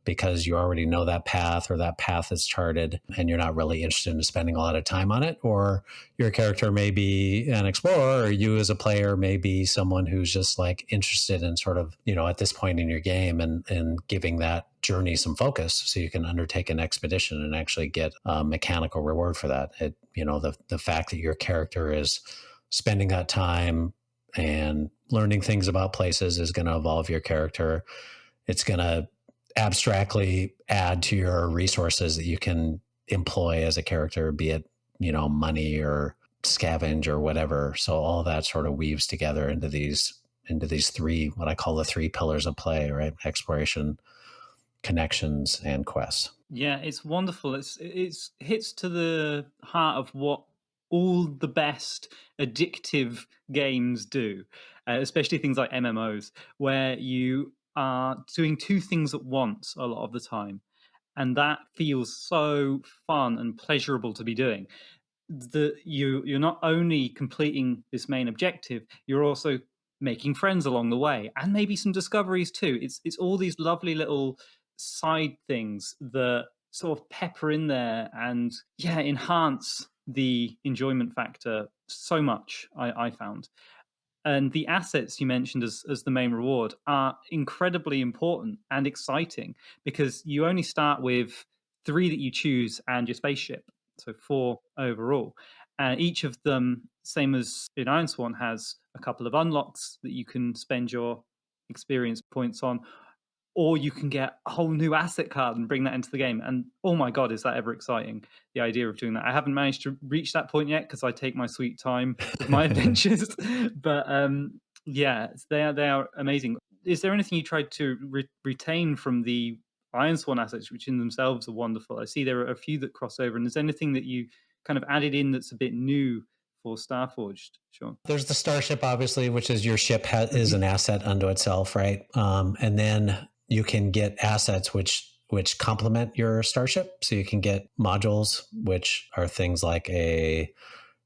[SPEAKER 3] because you already know that path, or that path is charted and you're not really interested in spending a lot of time on it. Or your character may be an explorer, or you as a player may be someone who's just like interested in sort of, at this point in your game and giving that journey some focus so you can undertake an expedition and actually get a mechanical reward for that. The fact that your character is spending that time and learning things about places is going to evolve your character. It's going to abstractly add to your resources that you can employ as a character, be it, money or scavenge or whatever. So all that sort of weaves together into these 3, what I call the 3 pillars of play, right? Exploration, connections, and quests.
[SPEAKER 2] Yeah, it's wonderful. It hits to the heart of what all the best addictive games do, especially things like MMOs, where you are doing 2 things at once a lot of the time. And that feels so fun and pleasurable to be doing. You're not only completing this main objective, you're also making friends along the way, and maybe some discoveries too. It's all these lovely little side things that sort of pepper in there and enhance the enjoyment factor so much, I found. And the assets you mentioned as the main reward are incredibly important and exciting, because you only start with 3 that you choose and your spaceship, so 4 overall. And each of them, same as in Ironsworn, has a couple of unlocks that you can spend your experience points on, or you can get a whole new asset card and bring that into the game. And oh my God, is that ever exciting, the idea of doing that. I haven't managed to reach that point yet because I take my sweet time with my adventures. But they are amazing. Is there anything you tried to retain from the Ironsworn assets, which in themselves are wonderful? I see there are a few that cross over. And is there anything that you kind of added in that's a bit new for Starforged, Shawn?
[SPEAKER 3] There's the starship, obviously, which is your ship is an asset unto itself, right? And then you can get assets which which complement your starship. So you can get modules, which are things like a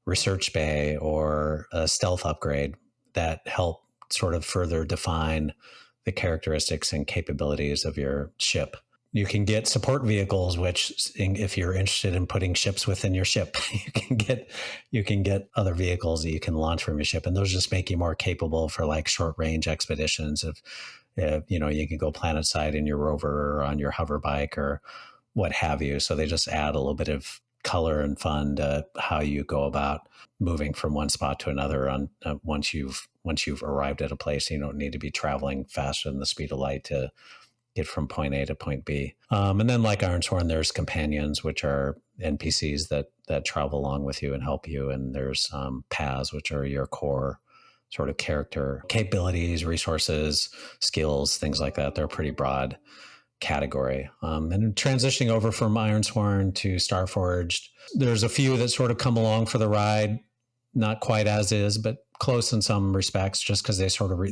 [SPEAKER 3] research bay or a stealth upgrade that help sort of further define the characteristics and capabilities of your ship. You can get support vehicles, which if you're interested in putting ships within your ship, you can get other vehicles that you can launch from your ship. And those just make you more capable for like short range expeditions. You can go planet side in your rover or on your hover bike or what have you. So they just add a little bit of color and fun to how you go about moving from one spot to another once you've arrived at a place. You don't need to be traveling faster than the speed of light to get from point A to point B. And then like Ironsworn, there's companions, which are NPCs that travel along with you and help you. And there's paths, which are your core sort of character capabilities, resources, skills, things like that. They're a pretty broad category. And transitioning over from Ironsworn to Starforged, there's a few that sort of come along for the ride, not quite as is, but close in some respects, just because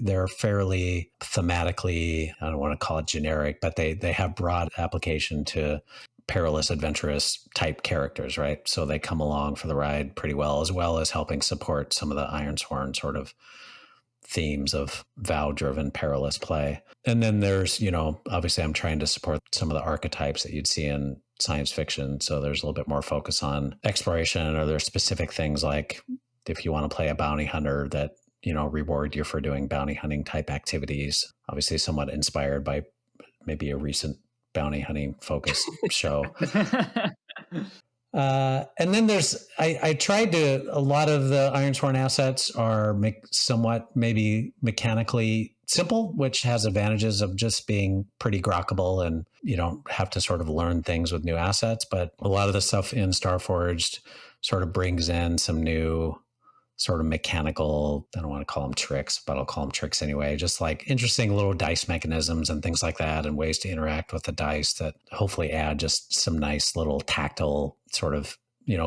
[SPEAKER 3] they're fairly thematically, I don't want to call it generic, but they have broad application to perilous, adventurous type characters, right? So they come along for the ride pretty well as helping support some of the Ironsworn sort of themes of vow-driven perilous play. And then there's, obviously I'm trying to support some of the archetypes that you'd see in science fiction. So there's a little bit more focus on exploration, or there's specific things like if you want to play a bounty hunter that, reward you for doing bounty hunting type activities, obviously somewhat inspired by maybe a recent bounty hunting focused show. And then I tried a lot of the Ironsworn assets are somewhat maybe mechanically simple, which has advantages of just being pretty grokkable, and you don't have to sort of learn things with new assets. But a lot of the stuff in Starforged sort of brings in some new sort of mechanical, I don't want to call them tricks, but I'll call them tricks anyway, just like interesting little dice mechanisms and things like that, and ways to interact with the dice that hopefully add just some nice little tactile sort of,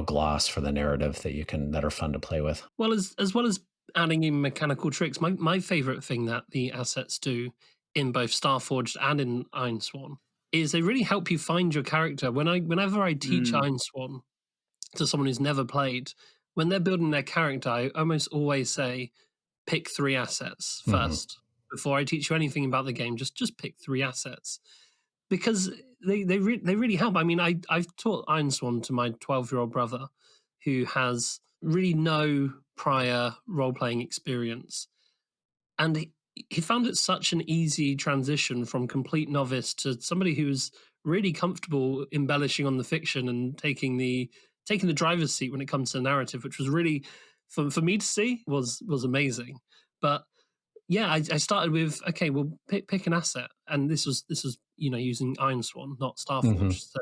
[SPEAKER 3] gloss for the narrative that are fun to play with.
[SPEAKER 1] Well, as well as adding in mechanical tricks, my favorite thing that the assets do in both Starforged and in Ironsworn is they really help you find your character. Whenever I teach Ironsworn to someone who's never played, when they're building their character, I almost always say, pick 3 assets first. Before I teach you anything about the game, just pick 3 assets. Because they really help. I mean, I've taught Ironsworn to my 12-year-old brother, who has really no prior role-playing experience. And he found it such an easy transition from complete novice to somebody who's really comfortable embellishing on the fiction and taking the driver's seat when it comes to the narrative, which was really, for me to see, was amazing. But yeah, I started with, okay, well, pick an asset. And this was using Ironsworn, not Starforged. So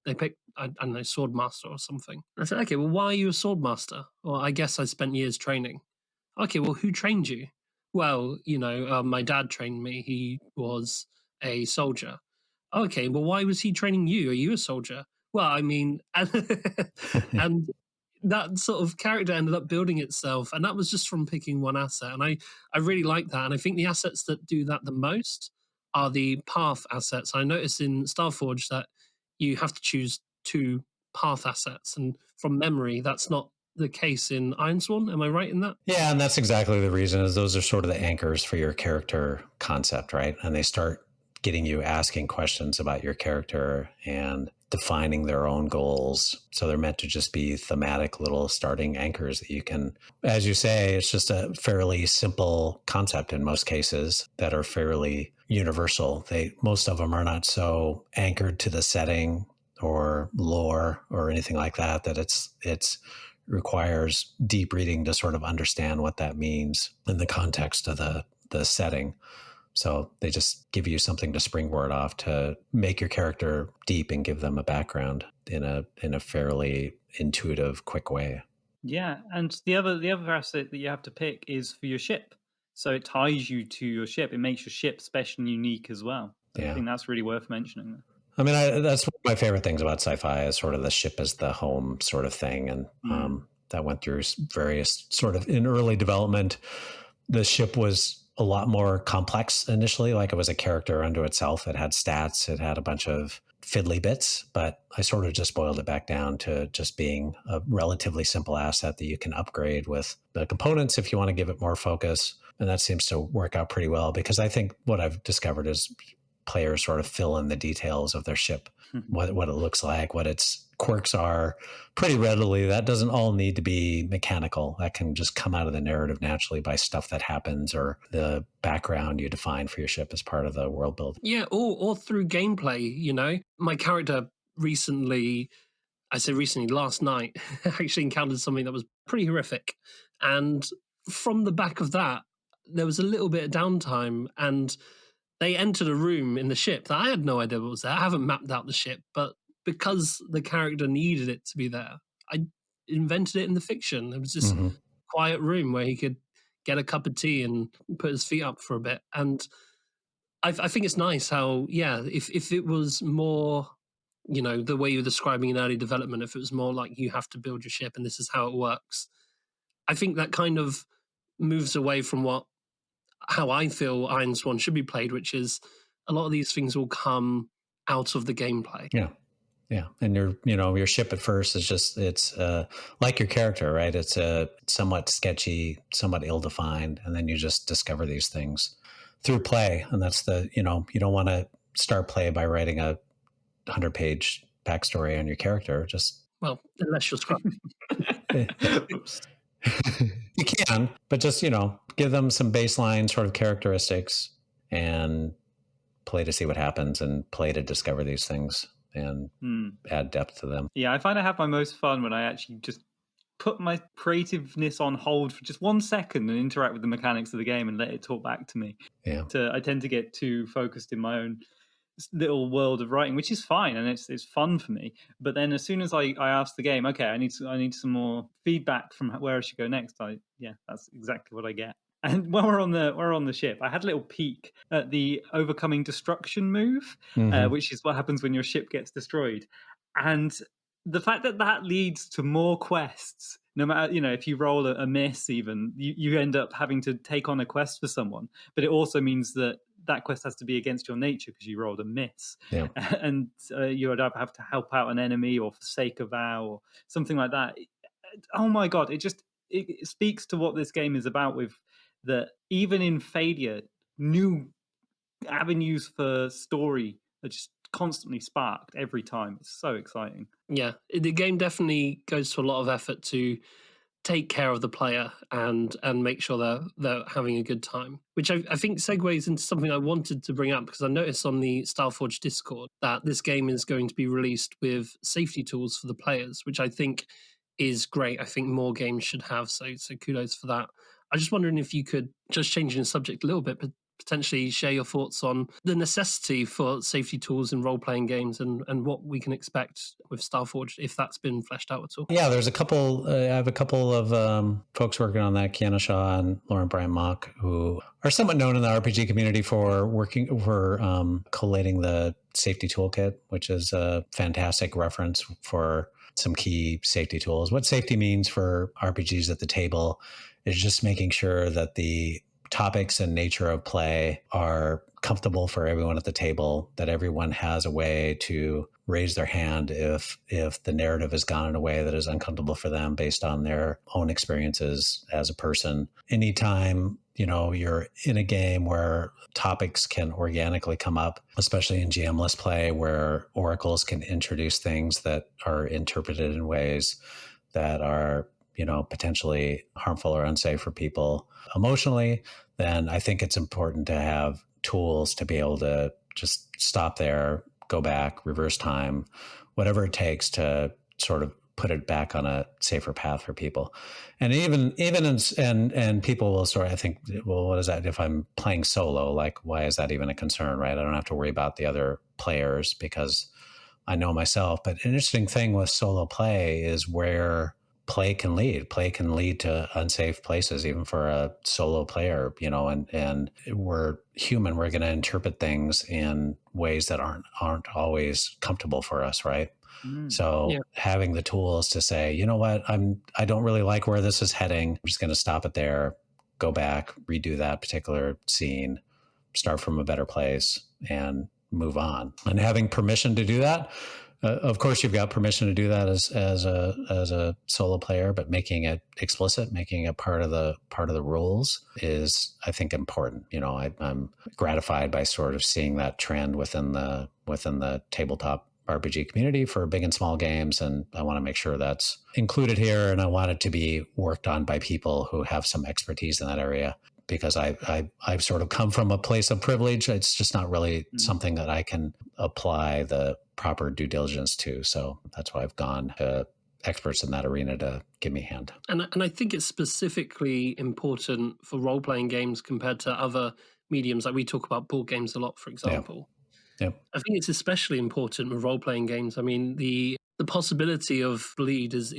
[SPEAKER 1] they picked, I don't know, Swordmaster or something. And I said, okay, well, why are you a Swordmaster? Well, I guess I spent years training. Okay, well, who trained you? Well, my dad trained me. He was a soldier. Okay, well, why was he training you? Are you a soldier? Well, I mean, and that sort of character ended up building itself, and that was just from picking one asset. And I really like that. And I think the assets that do that the most are the path assets. I noticed in Starforged that you have to choose 2 path assets, and from memory, that's not the case in Ironsworn. Am I right in that?
[SPEAKER 3] Yeah, and that's exactly the reason, is those are sort of the anchors for your character concept, right? And they start getting you asking questions about your character and defining their own goals. So they're meant to just be thematic little starting anchors that you can, as you say, it's just a fairly simple concept in most cases that are fairly universal. Most of them are not so anchored to the setting or lore or anything like that, that it's requires deep reading to sort of understand what that means in the context of the setting. So they just give you something to springboard off to make your character deep and give them a background in a fairly intuitive, quick way.
[SPEAKER 2] Yeah, and the other asset that you have to pick is for your ship. So it ties you to your ship. It makes your ship special and unique as well. Yeah. I think that's really worth mentioning.
[SPEAKER 3] I mean, that's one of my favorite things about sci-fi, is sort of the ship as the home sort of thing. And that went through various sort of, in early development, the ship was a lot more complex initially. Like, it was a character unto itself. It had stats. It had a bunch of fiddly bits, but I sort of just boiled it back down to just being a relatively simple asset that you can upgrade with the components if you want to give it more focus. And that seems to work out pretty well, because I think what I've discovered is players sort of fill in the details of their ship, what it looks like, what its quirks are pretty readily. That doesn't all need to be mechanical. That can just come out of the narrative naturally by stuff that happens or the background you define for your ship as part of the world building.
[SPEAKER 1] Yeah, or through gameplay, My character recently, I say recently, last night, actually encountered something that was pretty horrific. And from the back of that, there was a little bit of downtime, and they entered a room in the ship that I had no idea what was there. I haven't mapped out the ship, but because the character needed it to be there, I invented it in the fiction. There was this quiet room where he could get a cup of tea and put his feet up for a bit. And I think it's nice how, if it was more, the way you're describing in early development, if it was more like you have to build your ship and this is how it works, I think that kind of moves away from how I feel Ironsworn should be played, which is a lot of these things will come out of the gameplay.
[SPEAKER 3] Yeah. And your ship at first is it's like your character, right? It's somewhat sketchy, somewhat ill-defined, and then you just discover these things through play. And that's you don't want to start play by writing a 100-page backstory on your character.
[SPEAKER 1] Well, unless you're Scruffy.
[SPEAKER 3] You can, but just, give them some baseline sort of characteristics and play to see what happens and play to discover these things and add depth to them.
[SPEAKER 2] Yeah, I find I have my most fun when I actually just put my creativeness on hold for just 1 second and interact with the mechanics of the game and let it talk back to me.
[SPEAKER 3] Yeah.
[SPEAKER 2] I tend to get too focused in my own little world of writing, which is fine and it's fun for me. But then as soon as I ask the game, okay, I need some more feedback from where I should go next, that's exactly what I get. And while we're on the ship, I had a little peek at the overcoming destruction move, which is what happens when your ship gets destroyed. And the fact that leads to more quests, no matter, if you roll a miss, even you end up having to take on a quest for someone. But it also means that quest has to be against your nature because you rolled a miss.
[SPEAKER 3] Yeah.
[SPEAKER 2] And you would have to help out an enemy or forsake a vow or something like that. Oh my God, it speaks to what this game is about, with that even in failure, new avenues for story are just constantly sparked every time. It's so exciting.
[SPEAKER 1] Yeah, the game definitely goes to a lot of effort to take care of the player and make sure they're having a good time, which I think segues into something I wanted to bring up, because I noticed on the Starforged Discord that this game is going to be released with safety tools for the players, which I think is great. I think more games should have, so kudos for that. I was just wondering if you could, just changing the subject a little bit, but potentially share your thoughts on the necessity for safety tools in role-playing games and what we can expect with Starforged, if that's been fleshed out at all.
[SPEAKER 3] Yeah, there's a couple. I have a couple of folks working on that, Kiana Shaw and Lauren Bryant Mock, who are somewhat known in the RPG community for collating the safety toolkit, which is a fantastic reference for some key safety tools. What safety means for RPGs at the table is just making sure that the topics and nature of play are comfortable for everyone at the table, that everyone has a way to raise their hand if the narrative has gone in a way that is uncomfortable for them based on their own experiences as a person. Anytime, you're in a game where topics can organically come up, especially in GM-less play, where oracles can introduce things that are interpreted in ways that are potentially harmful or unsafe for people emotionally, then I think it's important to have tools to be able to just stop there, go back, reverse time, whatever it takes to sort of put it back on a safer path for people. And even and people will sort of think, well, what is that if I'm playing solo? Like, why is that even a concern, right? I don't have to worry about the other players because I know myself. But an interesting thing with solo play is where play can lead. Play can lead to unsafe places, even for a solo player, and we're human. We're going to interpret things in ways that aren't always comfortable for us, right? So having the tools to say, you know what, I don't really like where this is heading. I'm just going to stop it there, go back, redo that particular scene, start from a better place, and move on. And having permission to do that, of course, you've got permission to do that as a solo player, but making it explicit, making it part of the rules is, I think, important. I'm gratified by sort of seeing that trend within the tabletop RPG community for big and small games, and I want to make sure that's included here, and I want it to be worked on by people who have some expertise in that area, because I've sort of come from a place of privilege. It's just not really something that I can apply the proper due diligence to. So that's why I've gone to experts in that arena to give me a hand.
[SPEAKER 1] And I think it's specifically important for role-playing games compared to other mediums. Like we talk about board games a lot, for example.
[SPEAKER 3] Yeah.
[SPEAKER 1] I think it's especially important with role-playing games. I mean, the possibility of bleed is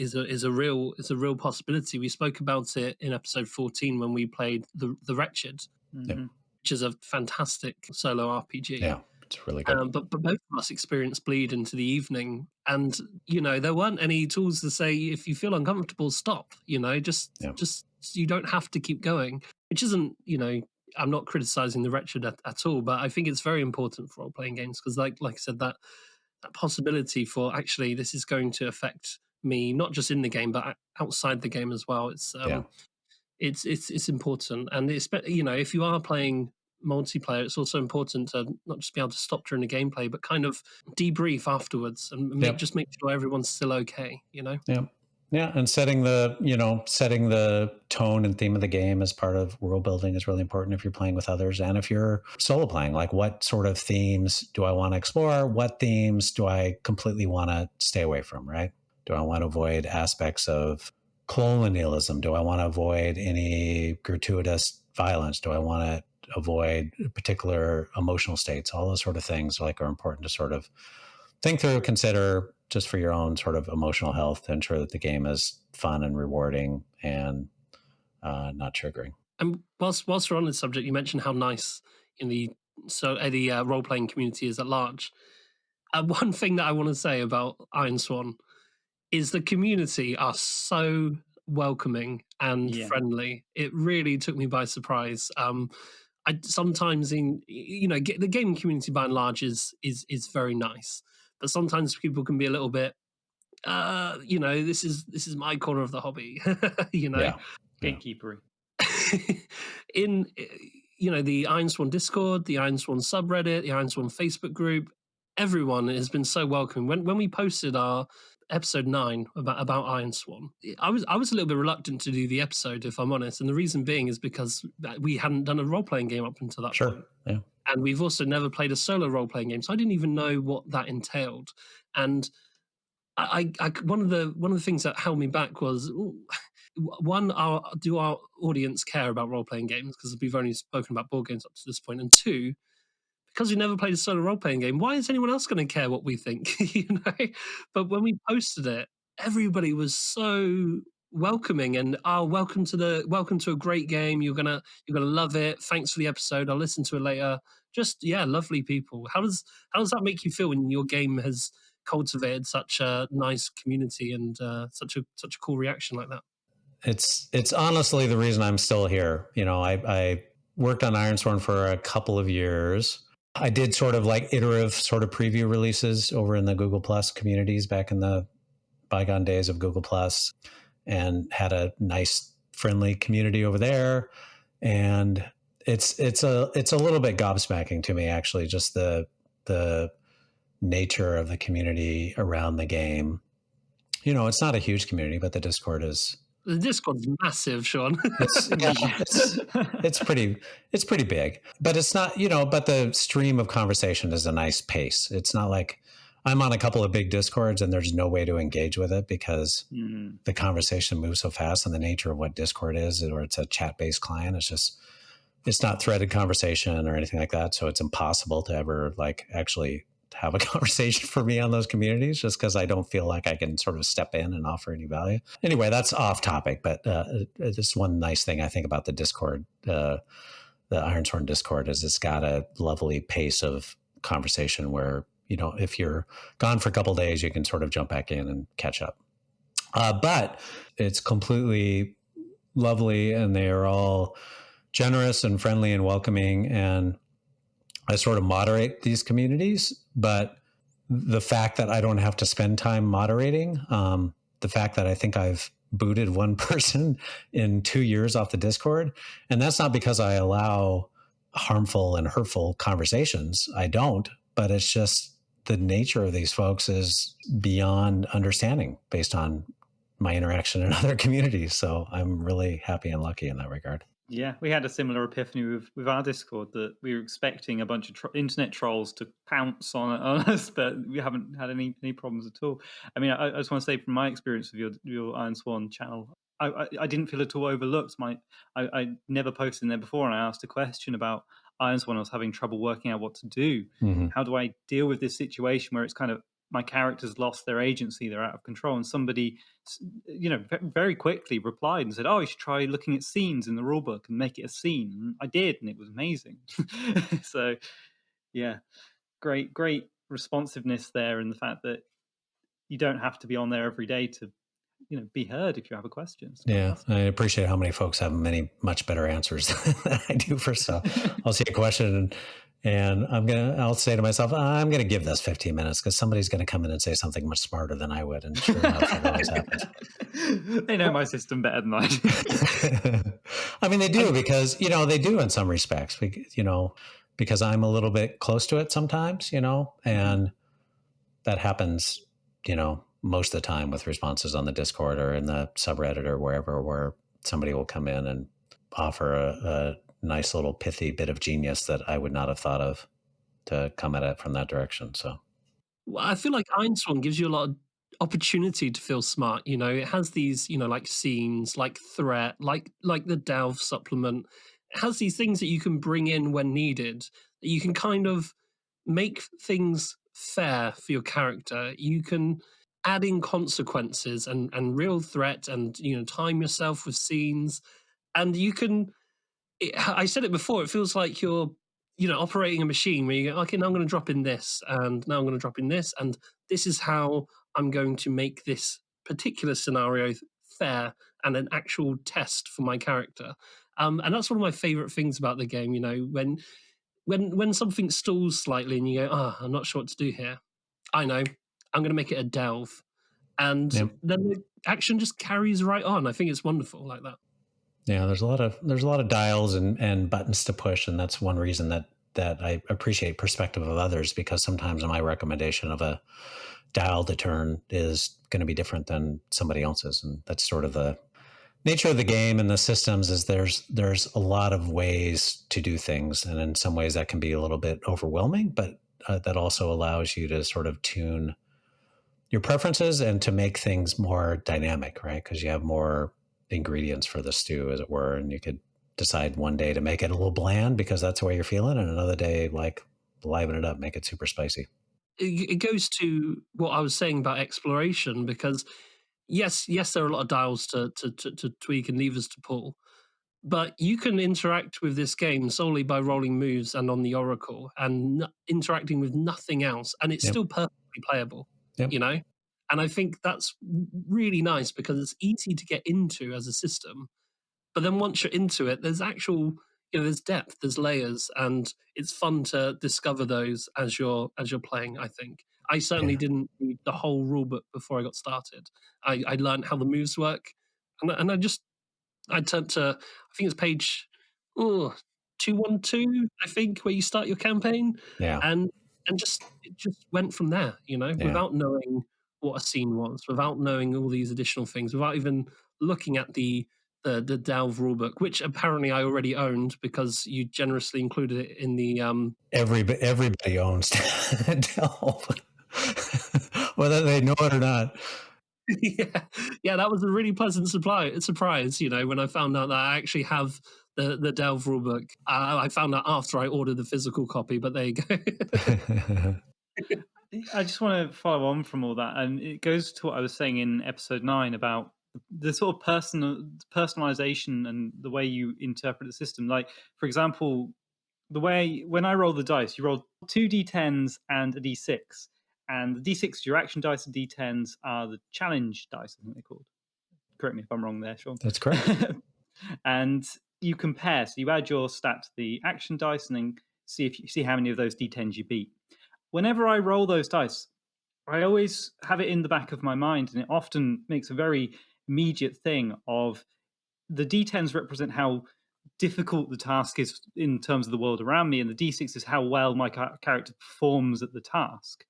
[SPEAKER 1] a real possibility. We spoke about it in episode 14 when we played the Wretched, which is a fantastic solo RPG.
[SPEAKER 3] Yeah, it's really good.
[SPEAKER 1] But both of us experienced bleed into the evening, and there weren't any tools to say if you feel uncomfortable, stop. Just you don't have to keep going, which isn't I'm not criticizing the Wretched at all, but I think it's very important for role-playing games because, like I said, that possibility for actually this is going to affect me, not just in the game, but outside the game as well. It's important. And if you are playing multiplayer, it's also important to not just be able to stop during the gameplay, but kind of debrief afterwards and just make sure everyone's still okay,
[SPEAKER 3] Yeah, and setting the tone and theme of the game as part of world building is really important if you're playing with others, and if you're solo playing. Like, what sort of themes do I want to explore? What themes do I completely want to stay away from, right? Do I want to avoid aspects of colonialism? Do I want to avoid any gratuitous violence? Do I want to avoid particular emotional states? All those sort of things are important to sort of think through, consider, just for your own sort of emotional health, to ensure that the game is fun and rewarding and not triggering.
[SPEAKER 1] And whilst we're on this subject, you mentioned how nice the role-playing community is at large. One thing that I want to say about Ironsworn is the community are so welcoming and friendly. It really took me by surprise. I sometimes the gaming community by and large is very nice, but sometimes people can be a little bit this is my corner of the hobby.
[SPEAKER 2] Gatekeepery.
[SPEAKER 1] In the Ironsworn Discord, the Ironsworn subreddit, the Ironsworn Facebook group, everyone has been so welcoming. When we posted our episode 9 about Ironsworn, I was a little bit reluctant to do the episode, if I'm honest, and the reason being is because we hadn't done a role-playing game up until that point.
[SPEAKER 3] Yeah.
[SPEAKER 1] And we've also never played a solo role-playing game, so I didn't even know what that entailed. And I one of the things that held me back was, one, do our audience care about role-playing games? Because we've only spoken about board games up to this point. And two, because we never played a solo role-playing game, why is anyone else going to care what we think? But when we posted it, everybody was so welcoming and welcome to a great game. You're gonna love it. Thanks for the episode. I'll listen to it later. Just lovely people. How does that make you feel when your game has cultivated such a nice community and such a cool reaction like that?
[SPEAKER 3] It's honestly the reason I'm still here. I worked on Ironsworn for a couple of years. I did sort of iterative sort of preview releases over in the Google Plus communities back in the bygone days of Google Plus, and had a nice friendly community over there. And it's a little bit gobsmacking to me, actually, just the nature of the community around the game. It's not a huge community, but the Discord is.
[SPEAKER 1] The Discord's massive, Shawn.
[SPEAKER 3] It's pretty big, but it's not, but the stream of conversation is a nice pace. It's not like I'm on a couple of big Discords and there's no way to engage with it because the conversation moves so fast, and the nature of what Discord is, or it's a chat-based client. It's not threaded conversation or anything like that. So it's impossible to ever actually have a conversation for me on those communities, just because I don't feel like I can sort of step in and offer any value. Anyway, that's off topic, but just one nice thing I think about the Discord, the Ironsworn Discord, is it's got a lovely pace of conversation where, if you're gone for a couple of days, you can sort of jump back in and catch up. But it's completely lovely, and they are all generous and friendly and welcoming. And I sort of moderate these communities, but the fact that I don't have to spend time moderating, the fact that I think I've booted one person in 2 years off the Discord, and that's not because I allow harmful and hurtful conversations. I don't, but it's just the nature of these folks is beyond understanding based on my interaction in other communities. So I'm really happy and lucky in that regard.
[SPEAKER 2] Yeah, we had a similar epiphany with our Discord, that we were expecting a bunch of internet trolls to pounce on us, but we haven't had any problems at all. I mean, I just want to say from my experience with your Ironsworn channel, I didn't feel at all overlooked. I never posted in there before, and I asked a question about Ironsworn. I was having trouble working out what to do.
[SPEAKER 3] Mm-hmm.
[SPEAKER 2] How do I deal with this situation where it's kind of my characters lost their agency, they're out of control, and somebody, very quickly replied and said, "Oh, you should try looking at scenes in the rulebook and make it a scene." And I did, and it was amazing. So, yeah, great responsiveness there, and the fact that you don't have to be on there every day to, be heard if you have a question.
[SPEAKER 3] Yeah, I appreciate how many folks have much better answers than I do for stuff. I'll see a question and I'll say to myself, I'm going to give this 15 minutes because somebody's going to come in and say something much smarter than I would. And sure enough, it always happens.
[SPEAKER 2] They know my system better than I do.
[SPEAKER 3] I mean, they do because, they do in some respects, because I'm a little bit close to it sometimes, and that happens, most of the time with responses on the Discord or in the subreddit or wherever, where somebody will come in and offer a nice little pithy bit of genius that I would not have thought of to come at it from that direction. So,
[SPEAKER 1] well, I feel like Ironsworn gives you a lot of opportunity to feel smart. It has these, like scenes, like threat, like the Delve supplement. It has these things that you can bring in when needed. That you can kind of make things fair for your character. You can add in consequences and real threat, and time yourself with scenes, and you can. I said it before. It feels like you're, operating a machine where you go, okay, now I'm going to drop in this, and now I'm going to drop in this, and this is how I'm going to make this particular scenario fair and an actual test for my character. And that's one of my favorite things about the game. When something stalls slightly and you go, I'm not sure what to do here. I know, I'm going to make it a delve, and then the action just carries right on. I think it's wonderful like that.
[SPEAKER 3] Yeah, there's a lot of dials and buttons to push, and that's one reason that I appreciate perspective of others, because sometimes my recommendation of a dial to turn is going to be different than somebody else's, and that's sort of the nature of the game and the systems. Is there's a lot of ways to do things, and in some ways that can be a little bit overwhelming, but that also allows you to sort of tune your preferences and to make things more dynamic, right? Because you have more ingredients for the stew, as it were, and you could decide one day to make it a little bland because that's the way you're feeling, and another day, like, liven it up, make it super spicy.
[SPEAKER 1] It goes to what I was saying about exploration, because yes, there are a lot of dials to tweak and levers to pull, but you can interact with this game solely by rolling moves and on the Oracle and interacting with nothing else, and it's still perfectly playable.
[SPEAKER 3] Yep.
[SPEAKER 1] And I think that's really nice because it's easy to get into as a system. But then once you're into it, there's actual, there's depth, there's layers, and it's fun to discover those as you're playing, I think. I certainly didn't read the whole rulebook before I got started. I learned how the moves work, and I turned to, I think it's page 212, I think, where you start your campaign.
[SPEAKER 3] Yeah.
[SPEAKER 1] And it just went from there, without knowing what a scene was, without knowing all these additional things, without even looking at the Delve rulebook, which apparently I already owned because you generously included it in the
[SPEAKER 3] everybody owns Delve, whether they know it or not.
[SPEAKER 1] Yeah, that was a really pleasant surprise, when I found out that I actually have the Delve rulebook. I found out after I ordered the physical copy, but there you go.
[SPEAKER 2] I just want to follow on from all that, and it goes to what I was saying in episode 9 about the sort of personalization and the way you interpret the system. Like, for example, the way when I roll the dice, you roll 2 d10s and a d6, and the d6 is your action dice, and d10s are the challenge dice, I think they're called. Correct me if I'm wrong there, Shawn.
[SPEAKER 3] That's correct.
[SPEAKER 2] And you compare, so you add your stat to the action dice, and then see how many of those D10s you beat. Whenever I roll those dice, I always have it in the back of my mind, and it often makes a very immediate thing of the D10s represent how difficult the task is in terms of the world around me, and the D6 is how well my character performs at the task.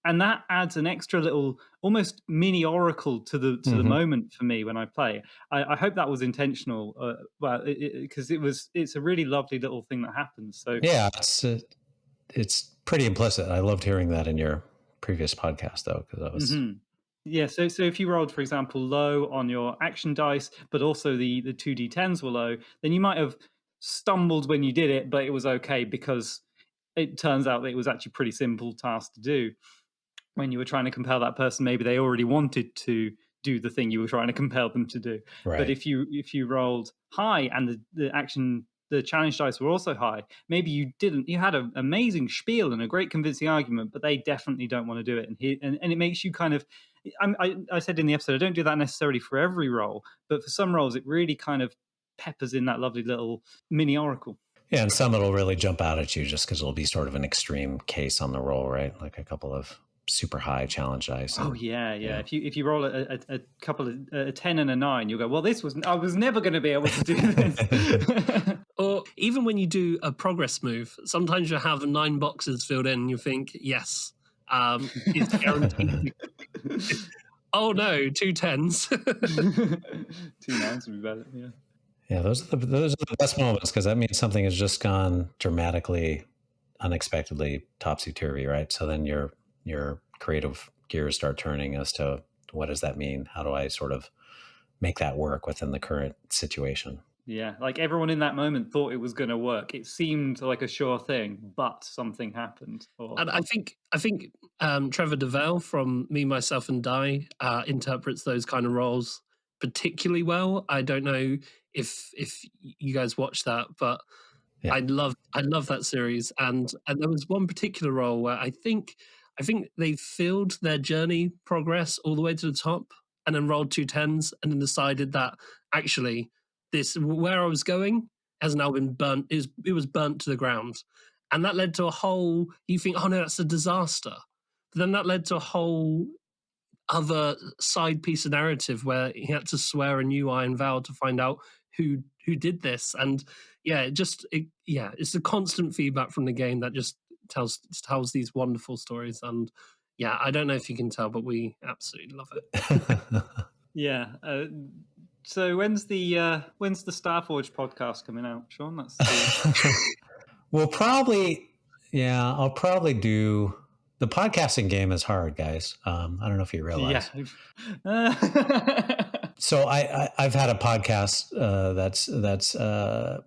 [SPEAKER 2] And that adds an extra little, almost mini oracle to the moment for me when I play. I hope that was intentional, because it's a really lovely little thing that happens. So
[SPEAKER 3] yeah, it's pretty implicit. I loved hearing that in your previous podcast, though, because that was.
[SPEAKER 2] Yeah, so if you rolled, for example, low on your action dice, but also the 2d10s were low, then you might have stumbled when you did it, but it was okay because it turns out that it was actually a pretty simple task to do. When you were trying to compel that person, maybe they already wanted to do the thing you were trying to compel them to do.
[SPEAKER 3] Right.
[SPEAKER 2] But if you rolled high and the challenge dice were also high, maybe you had an amazing spiel and a great convincing argument, but they definitely don't want to do it. And it makes you kind of, I said in the episode, I don't do that necessarily for every role, but for some roles, it really kind of peppers in that lovely little mini oracle.
[SPEAKER 3] Yeah, and some it'll really jump out at you just because it'll be sort of an extreme case on the roll, right? Like a couple of super high challenge dice.
[SPEAKER 2] Oh yeah. If you roll a couple of a 10 and a 9, you'll go, well, I was never going to be able to do this.
[SPEAKER 1] Or even when you do a progress move, sometimes you have 9 boxes filled in and you think, yes, it's guaranteed. Oh no, 2 10s.
[SPEAKER 2] 2 9s would be better. Yeah.
[SPEAKER 3] Yeah, those are the best moments because that means something has just gone dramatically, unexpectedly topsy-turvy, right? So then your creative gears start turning as to what does that mean? How do I sort of make that work within the current situation?
[SPEAKER 2] Yeah, like everyone in that moment thought it was going to work. It seemed like a sure thing, but something happened.
[SPEAKER 1] And I think Trevor Devell from Me, Myself, and Die interprets those kind of roles particularly well. I don't know if you guys watch that, but yeah. I love that series. And there was one particular role where I think they filled their journey progress all the way to the top and then rolled 2 10s and then decided that actually this where I was going has now been burnt. It was burnt to the ground. And that led to a whole, you think, oh no, that's a disaster. But then that led to a whole other side piece of narrative where he had to swear a new iron vow to find out who did this. And yeah, it's the constant feedback from the game that just tells these wonderful stories. And yeah, I don't know if you can tell, but we absolutely love it.
[SPEAKER 2] Yeah. So when's the Starforged podcast coming out, Shawn? That's
[SPEAKER 3] I'll probably do. The podcasting game is hard, guys. I don't know if you realize.
[SPEAKER 2] Yeah.
[SPEAKER 3] So I've had a podcast that's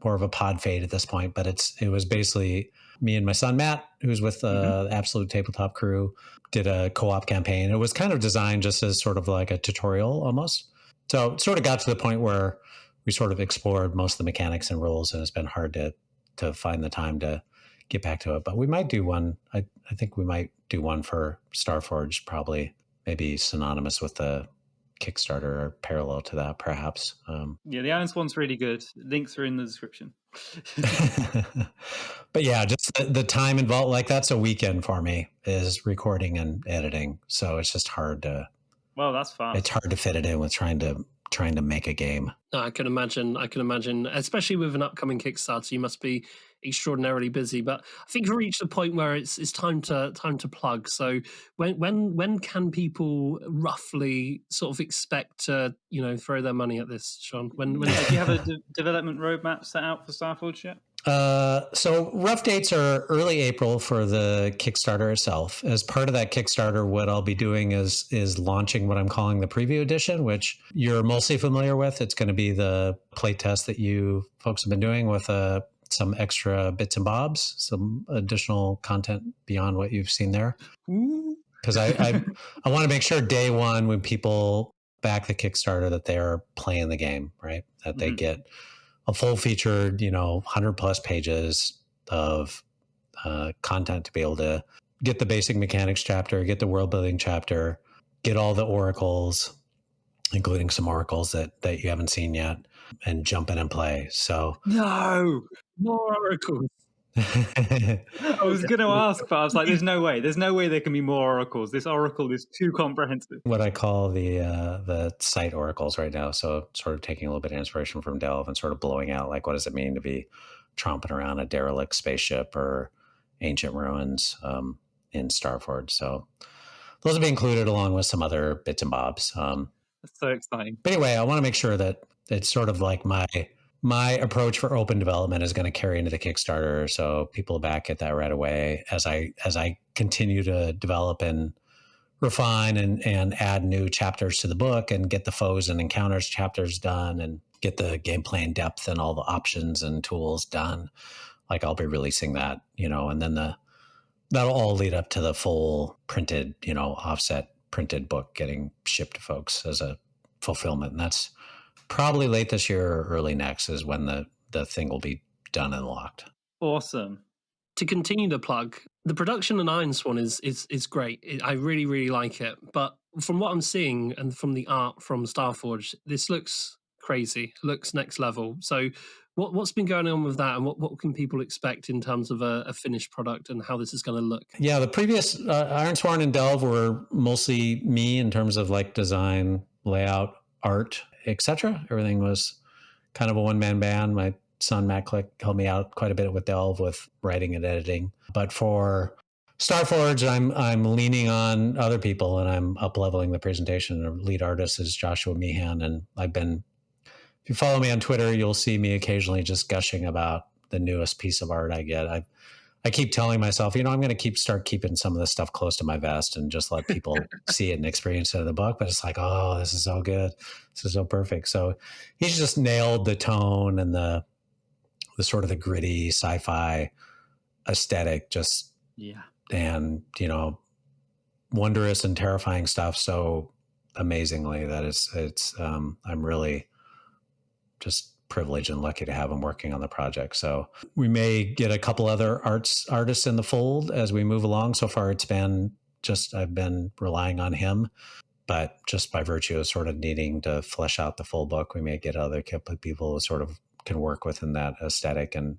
[SPEAKER 3] more of a pod fade at this point, but it was basically me and my son Matt, who's with the Absolute Tabletop crew, did a co-op campaign. It was kind of designed just as sort of like a tutorial almost. So it sort of got to the point where we sort of explored most of the mechanics and rules, and it's been hard to find the time to get back to it. But we might do one. I think we might do one for Starforged, probably maybe synonymous with the Kickstarter or parallel to that, perhaps.
[SPEAKER 2] Yeah, the Ironsworn's really good. Links are in the description.
[SPEAKER 3] But yeah, just the time involved, like that's a weekend for me, is recording and editing. So it's just hard to.
[SPEAKER 2] Well, that's fine.
[SPEAKER 3] It's hard to fit it in with trying to make a game.
[SPEAKER 1] No, I can imagine, especially with an upcoming Kickstarter, you must be extraordinarily busy. But I think we've reached a point where it's time to plug. So when can people roughly sort of expect to throw their money at this, Shawn? When
[SPEAKER 2] do you have a development roadmap set out for Starforged yet?
[SPEAKER 3] So rough dates are early April for the Kickstarter itself. As part of that Kickstarter, what I'll be doing is launching what I'm calling the preview edition, which you're mostly familiar with. It's going to be the playtest that you folks have been doing with some extra bits and bobs, some additional content beyond what you've seen there. Because I want to make sure day one when people back the Kickstarter that they are playing the game, right? That they get a full featured, 100 plus pages of content to be able to get the basic mechanics chapter, get the world building chapter, get all the oracles, including some oracles that you haven't seen yet, and jump in and play. So
[SPEAKER 1] no more oracles.
[SPEAKER 2] I was going to ask, but I was like, there's no way there can be more oracles. This oracle is too comprehensive.
[SPEAKER 3] What I call the site oracles right now. So sort of taking a little bit of inspiration from Delve and sort of blowing out, like, what does it mean to be tromping around a derelict spaceship or ancient ruins in Starforged. So those will be included along with some other bits and bobs.
[SPEAKER 2] That's so exciting.
[SPEAKER 3] But anyway, I want to make sure that it's sort of like my approach for open development is going to carry into the Kickstarter, so people back at that right away as I continue to develop and refine and add new chapters to the book and get the foes and encounters chapters done and get the gameplay in depth and all the options and tools done. Like, I'll be releasing that, and then that'll all lead up to the full printed, offset printed book getting shipped to folks as a fulfillment. And that's probably late this year or early next is when the thing will be done and locked.
[SPEAKER 2] Awesome.
[SPEAKER 1] To continue the plug, the production on Ironsworn is great. I really, really like it. But from what I'm seeing and from the art from Starforged, this looks crazy. It looks next level. So what's been going on with that, and what can people expect in terms of a finished product and how this is going to look?
[SPEAKER 3] Yeah, the previous Ironsworn and Delve were mostly me in terms of like design, layout, art, etc. Everything was kind of a one-man band. My son Matt Click helped me out quite a bit with Delve with writing and editing. But for Starforged, I'm leaning on other people and I'm up-leveling the presentation. The lead artist is Joshua Meehan, and if you follow me on Twitter, you'll see me occasionally just gushing about the newest piece of art I get. I keep telling myself, I'm going to start keeping some of this stuff close to my vest and just let people see it and experience it in the book. But it's like, oh, this is so good. This is so perfect. So he's just nailed the tone and the sort of the gritty sci-fi aesthetic, and, wondrous and terrifying stuff so amazingly that I'm really just privileged and lucky to have him working on the project. So we may get a couple other artists in the fold as we move along. So far, I've been relying on him, but just by virtue of sort of needing to flesh out the full book, we may get other people who sort of can work within that aesthetic and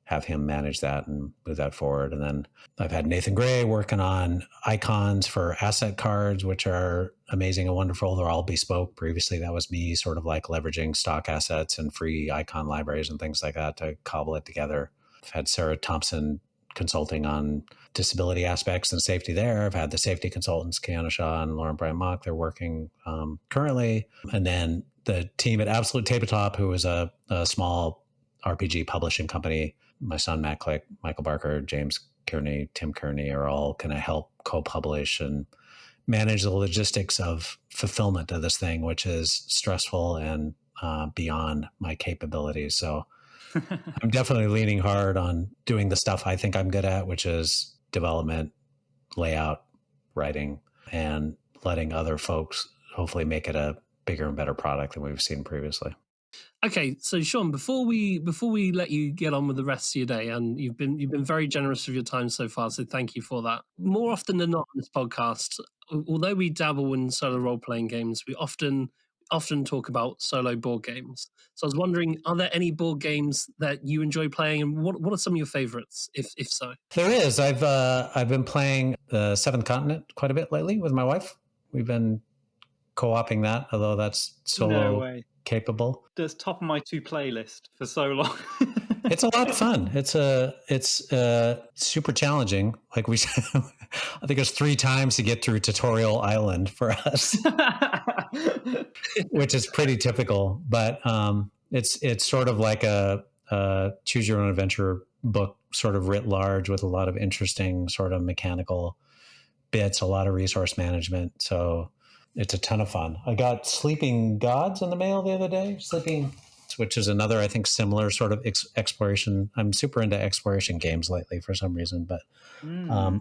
[SPEAKER 3] have him manage that and move that forward. And then I've had Nathan Gray working on icons for asset cards, which are amazing and wonderful. They're all bespoke. Previously, that was me sort of like leveraging stock assets and free icon libraries and things like that to cobble it together. I've had Sarah Thompson consulting on disability aspects and safety there. I've had the safety consultants, Kiana Shaw and Lauren Bryant Mock. They're working currently. And then the team at Absolute Tabletop, who is a small RPG publishing company, my son Matt Click, Michael Barker, James Kearney, Tim Kearney are all going to help co-publish and manage the logistics of fulfillment of this thing, which is stressful and beyond my capabilities. So I'm definitely leaning hard on doing the stuff I think I'm good at, which is development, layout, writing, and letting other folks hopefully make it a bigger and better product than we've seen previously.
[SPEAKER 1] Okay, so Shawn, before we let you get on with the rest of your day, and you've been very generous with your time so far, so thank you for that. More often than not on this podcast, although we dabble in solo role-playing games, we often talk about solo board games. So I was wondering, are there any board games that you enjoy playing, and what are some of your favorites, if so?
[SPEAKER 3] There is. I've been playing the Seventh Continent quite a bit lately with my wife. We've been co-oping that, although that's solo capable.
[SPEAKER 2] That's top of my to play list for so long.
[SPEAKER 3] It's a lot of fun. It's super challenging. Like I think it's 3 times to get through Tutorial Island for us, which is pretty typical. But it's sort of like a choose your own adventure book, sort of writ large, with a lot of interesting sort of mechanical bits, a lot of resource management. So it's a ton of fun. I got Sleeping Gods in the mail the other day. Which is another, I think, similar sort of exploration. I'm super into exploration games lately for some reason, but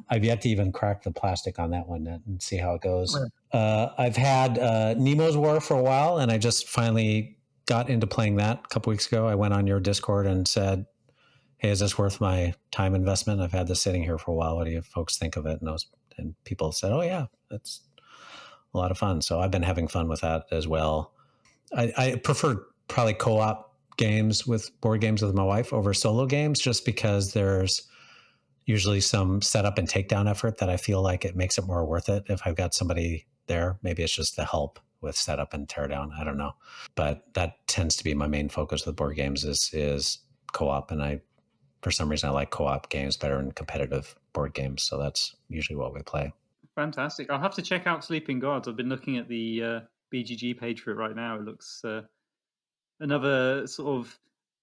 [SPEAKER 3] I've yet to even crack the plastic on that one and see how it goes. I've had Nemo's War for a while, and I just finally got into playing that a couple weeks ago. I went on your Discord and said, hey, is this worth my time investment? I've had this sitting here for a while. What do you folks think of it? And people said, oh, yeah, that's a lot of fun. So I've been having fun with that as well. I prefer probably co-op board games with my wife over solo games, just because there's usually some setup and takedown effort that I feel like it makes it more worth it if I've got somebody there. Maybe it's just the help with setup and teardown. I don't know. But that tends to be my main focus with board games is co-op. And for some reason, I like co-op games better than competitive board games. So that's usually what we play.
[SPEAKER 2] Fantastic. I'll have to check out Sleeping Gods. I've been looking at the BGG page for it right now. It looks another sort of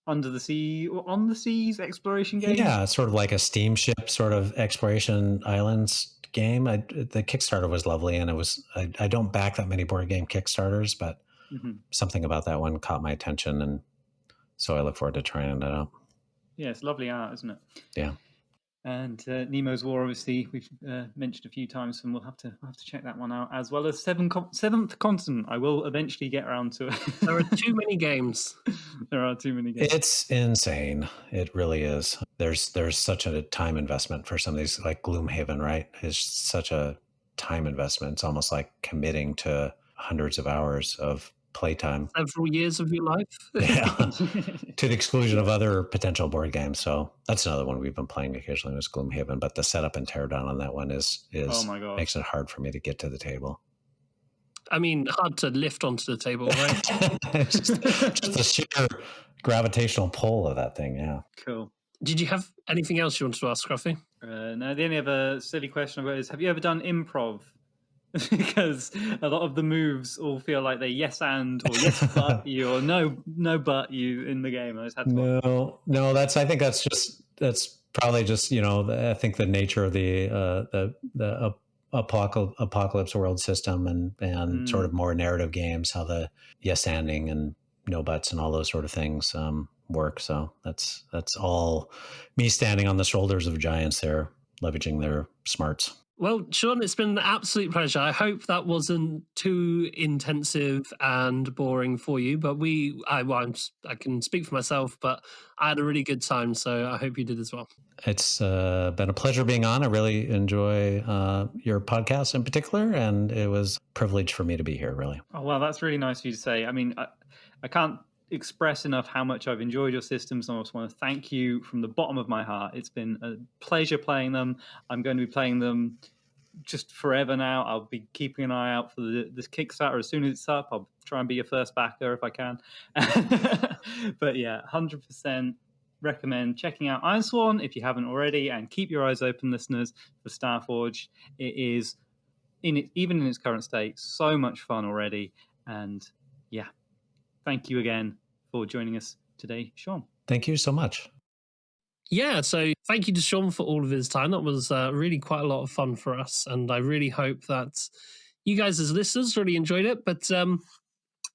[SPEAKER 2] under the sea or on the seas exploration game.
[SPEAKER 3] Yeah, it's sort of like a steamship sort of exploration islands game. The Kickstarter was lovely, and I don't back that many board game Kickstarters, but something about that one caught my attention, and so I look forward to trying it out.
[SPEAKER 2] Yeah, it's lovely art, isn't it?
[SPEAKER 3] Yeah.
[SPEAKER 2] And Nemo's War, obviously, we've mentioned a few times, and we'll have to check that one out, as well as Seventh Continent. I will eventually get around to it.
[SPEAKER 1] There are too many games.
[SPEAKER 2] There are too many games.
[SPEAKER 3] It's insane. It really is. There's such a time investment for some of these, like Gloomhaven, right? It's such a time investment. It's almost like committing to hundreds of hours of playtime.
[SPEAKER 1] Several years of your life.
[SPEAKER 3] Yeah. To the exclusion of other potential board games. So that's another one we've been playing occasionally was Gloomhaven, but the setup and teardown on that one is
[SPEAKER 2] oh my God,
[SPEAKER 3] makes it hard for me to get to the table.
[SPEAKER 1] I mean, hard to lift onto the table, right?
[SPEAKER 3] just the sheer gravitational pull of that thing. Yeah.
[SPEAKER 2] Cool.
[SPEAKER 1] Did you have anything else you wanted to ask, Scruffy?
[SPEAKER 2] No, the only other silly question I've got is, have you ever done improv? Because a lot of the moves all feel like they yes and or yes but you or no but you in the game. I just had to
[SPEAKER 3] no. I think that's probably just I think the nature of the apocalypse world system and sort of more narrative games, how the yes anding and no buts and all those sort of things work. So that's all me standing on the shoulders of giants there, leveraging their smarts.
[SPEAKER 1] Well, Shawn, it's been an absolute pleasure. I hope that wasn't too intensive and boring for you, but I can speak for myself, but I had a really good time, so I hope you did as well.
[SPEAKER 3] It's been a pleasure being on. I really enjoy your podcast in particular, and it was a privilege for me to be here, really.
[SPEAKER 2] Oh, well, that's really nice of you to say. I mean, I can't express enough how much I've enjoyed your systems, and I just want to thank you from the bottom of my heart. It's been a pleasure playing them. I'm going to be playing them just forever now. I'll be keeping an eye out for this Kickstarter. As soon as it's up, I'll try and be your first backer if I can. But yeah, 100% recommend checking out Ironsworn if you haven't already, and keep your eyes open, listeners, for Starforged. It is even in its current state, so much fun already. And yeah, thank you again for joining us today, Shawn.
[SPEAKER 3] Thank you so much.
[SPEAKER 1] Yeah, so thank you to Shawn for all of his time. That was really quite a lot of fun for us, and I really hope that you guys as listeners really enjoyed it. But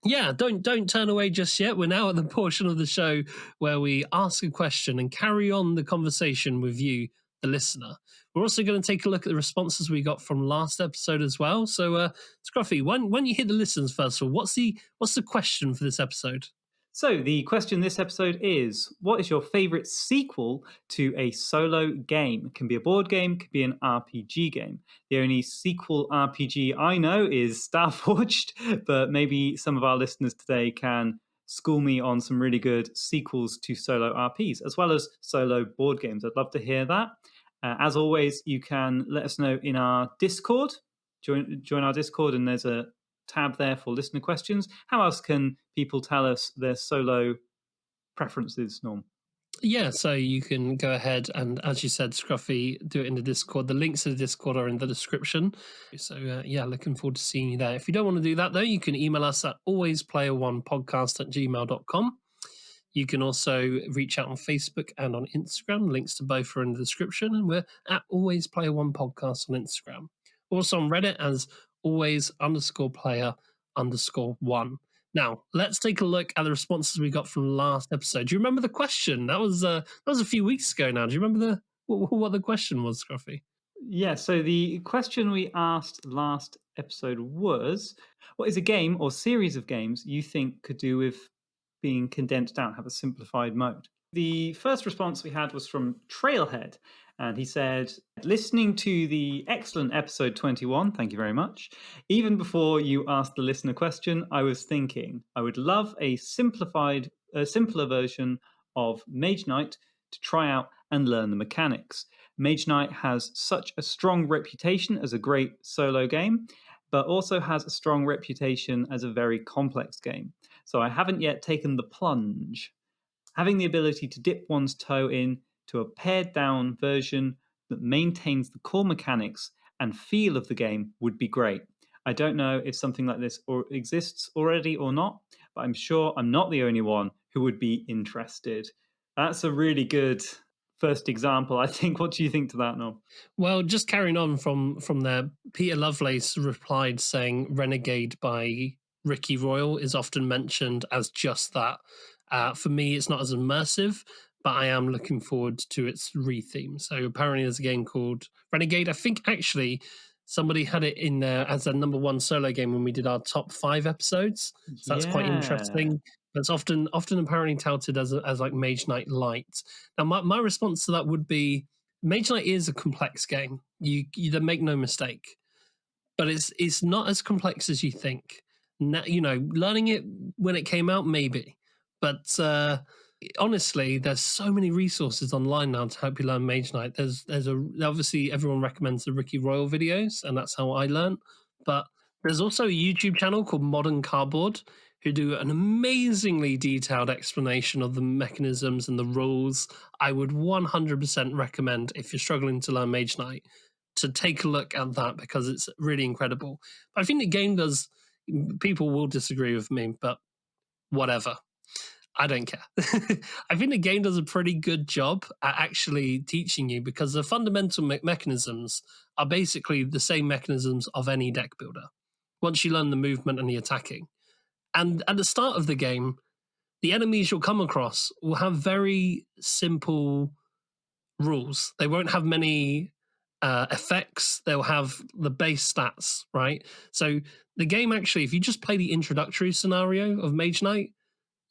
[SPEAKER 1] yeah, don't turn away just yet. We're now at the portion of the show where we ask a question and carry on the conversation with you, the listener. We're also going to take a look at the responses we got from last episode as well. So, Scruffy, when you hit the listeners first of all, what's the question for this episode?
[SPEAKER 2] So the question this episode is, what is your favorite sequel to a solo game? It can be a board game, it can be an RPG game. The only sequel RPG I know is Starforged, but maybe some of our listeners today can school me on some really good sequels to solo RPs, as well as solo board games. I'd love to hear that. As always, you can let us know in our Discord. Join our Discord, and there's a tab there for listener questions. How else can people tell us their solo preferences, Norm?
[SPEAKER 1] Yeah, so you can go ahead and, as you said, Scruffy, do it in the Discord. The links to the Discord are in the description. So yeah, looking forward to seeing you there. If you don't want to do that, though, you can email us at alwaysplayer1podcast@gmail.com. You can also reach out on Facebook and on Instagram. Links to both are in the description, and we're at alwaysplayer1podcast on Instagram. Also on Reddit as always_player_1. Now, let's take a look at the responses we got from last episode. Do you remember the question? That was a few weeks ago now. Do you remember what the question was, Scruffy?
[SPEAKER 2] Yeah, so the question we asked last episode was, what is a game or series of games you think could do with being condensed down, have a simplified mode? The first response we had was from Trailhead, and he said, listening to the excellent episode 21, thank you very much. Even before you asked the listener question, I was thinking I would love a simplified a simpler version of Mage Knight to try out and learn the mechanics. Mage Knight has such a strong reputation as a great solo game, but also has a strong reputation as a very complex game. So I haven't yet taken the plunge. Having the ability to dip one's toe in to a pared down version that maintains the core mechanics and feel of the game would be great. I don't know if something like this exists already or not, but I'm sure I'm not the only one who would be interested. That's a really good first example, I think. What do you think to that, Noel?
[SPEAKER 1] Well, just carrying on from there, Peter Lovelace replied saying Renegade by Ricky Royal is often mentioned as just that. For me, it's not as immersive, but I am looking forward to its re-theme. So apparently there's a game called Renegade. I think actually somebody had it in there as a number one solo game when we did our top 5 episodes. So that's quite interesting. That's often apparently touted as like Mage Knight Light. Now, my response to that would be Mage Knight is a complex game. You make no mistake, but it's not as complex as you think. You know, learning it when it came out, maybe, but honestly, there's so many resources online now to help you learn Mage Knight. There's obviously everyone recommends the Ricky Royal videos, and that's how I learned. But there's also a YouTube channel called Modern Cardboard who do an amazingly detailed explanation of the mechanisms and the rules. I would 100% recommend, if you're struggling to learn Mage Knight, to take a look at that because it's really incredible. I think the game does, people will disagree with me, but whatever. I don't care. I think the game does a pretty good job at actually teaching you because the fundamental mechanisms are basically the same mechanisms of any deck builder once you learn the movement and the attacking. And at the start of the game, the enemies you'll come across will have very simple rules. They won't have many effects. They'll have the base stats, right? So the game actually, if you just play the introductory scenario of Mage Knight,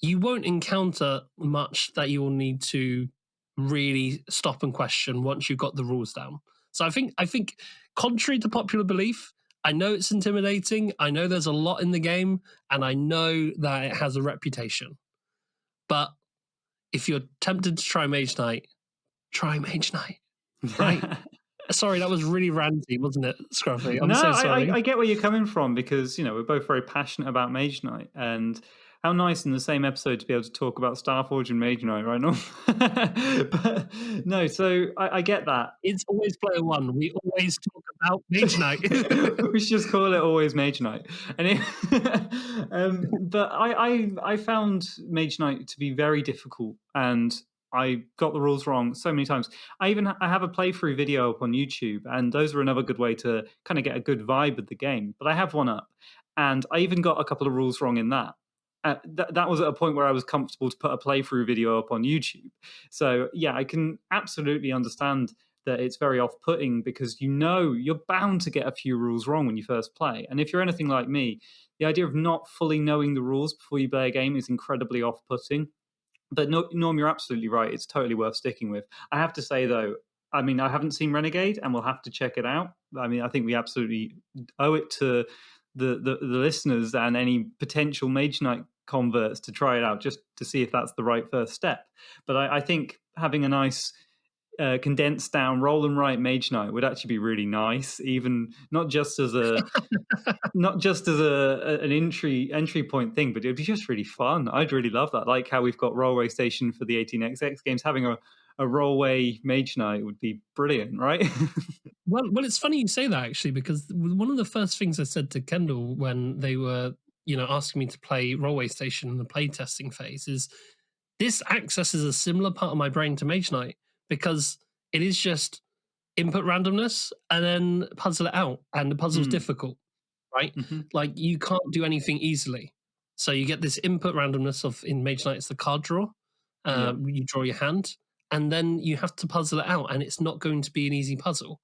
[SPEAKER 1] you won't encounter much that you will need to really stop and question once you've got the rules down. So I think contrary to popular belief, I know it's intimidating. I know there's a lot in the game, and I know that it has a reputation. But if you're tempted to try Mage Knight, try Mage Knight, right? Sorry, that was really ranty, wasn't it, Scruffy? I'm so sorry.
[SPEAKER 2] I get where you're coming from because, you know, we're both very passionate about Mage Knight, and how nice in the same episode to be able to talk about Starforged and Mage Knight, right now. But no, so I get that.
[SPEAKER 1] It's always player one. We always talk about Mage Knight.
[SPEAKER 2] We should just call it always Mage Knight. And but I found Mage Knight to be very difficult, and I got the rules wrong so many times. I have a playthrough video up on YouTube, and those are another good way to kind of get a good vibe of the game. But I have one up, and I even got a couple of rules wrong in that. That was at a point where I was comfortable to put a playthrough video up on YouTube. So yeah, I can absolutely understand that it's very off-putting because you know you're bound to get a few rules wrong when you first play. And if you're anything like me, the idea of not fully knowing the rules before you play a game is incredibly off-putting. But Norm, you're absolutely right. It's totally worth sticking with. I have to say, though, I mean, I haven't seen Renegade, and we'll have to check it out. I mean, I think we absolutely owe it to the listeners and any potential Mage Knight converts to try it out just to see if that's the right first step. But I think having a nice condensed down roll and write Mage Knight would actually be really nice, even not just as an entry point thing, but it'd be just really fun. I'd really love that. Like how we've got Rollway Station for the 18xx games, having a Rollway Mage Knight would be brilliant, right?
[SPEAKER 1] Well, it's funny you say that actually, because one of the first things I said to Kendall when they were, asking me to play Rollway Station in the playtesting phase is this accesses a similar part of my brain to Mage Knight because it is just input randomness and then puzzle it out, and the puzzle's difficult, right? Mm-hmm. Like you can't do anything easily, so you get this input randomness of in Mage Knight it's the card draw. You draw your hand, and then you have to puzzle it out, and it's not going to be an easy puzzle.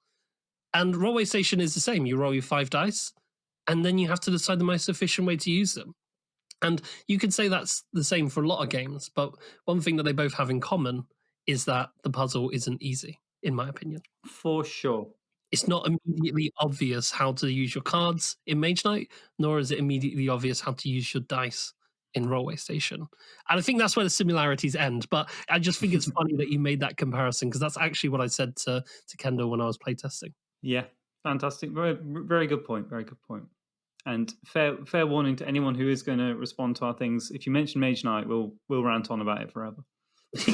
[SPEAKER 1] And Rollway Station is the same. You roll your 5 dice, and then you have to decide the most efficient way to use them. And you could say that's the same for a lot of games, but one thing that they both have in common is that the puzzle isn't easy, in my opinion.
[SPEAKER 2] For sure.
[SPEAKER 1] It's not immediately obvious how to use your cards in Mage Knight, nor is it immediately obvious how to use your dice in Railway Station. And I think that's where the similarities end. But I just think it's funny that you made that comparison, because that's actually what I said to Kendall when I was playtesting.
[SPEAKER 2] Yeah, fantastic. Very, very good point. Very good point. And fair warning to anyone who is going to respond to our things. If you mention Mage Knight, we'll rant on about it forever.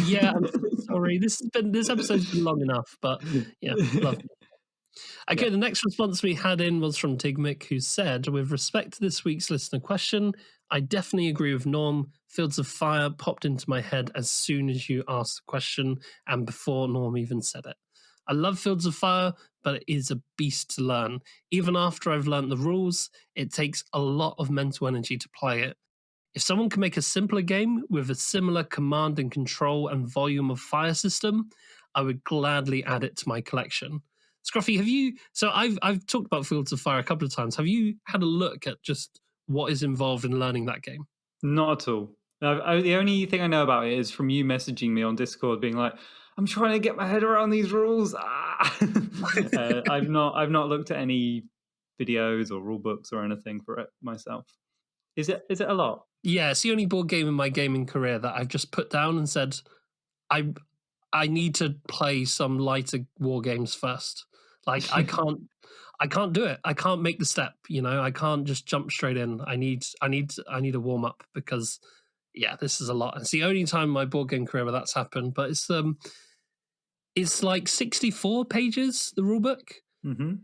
[SPEAKER 1] Yeah, I'm so sorry. This episode's been long enough, but yeah, lovely. Okay, The next response we had in was from Tigmic, who said, with respect to this week's listener question, I definitely agree with Norm. Fields of Fire popped into my head as soon as you asked the question and before Norm even said it. I love Fields of Fire, but it is a beast to learn. Even after I've learned the rules, it takes a lot of mental energy to play it. If someone can make a simpler game with a similar command and control and volume of fire system, I would gladly add it to my collection. Scruffy, have you? So I've talked about Fields of Fire a couple of times. Have you had a look at just what is involved in learning that game?
[SPEAKER 2] Not at all. The only thing I know about it is from you messaging me on Discord, being like, "I'm trying to get my head around these rules." I've not looked at any videos or rule books or anything for it myself. Is it a lot?
[SPEAKER 1] Yeah, it's the only board game in my gaming career that I've just put down and said, I need to play some lighter war games first. Like I can't do it. I can't make the step, I can't just jump straight in. I need a warm up, because this is a lot. It's the only time in my board game career where that's happened, but it's like 64 pages, the rule book.
[SPEAKER 2] Mm-hmm.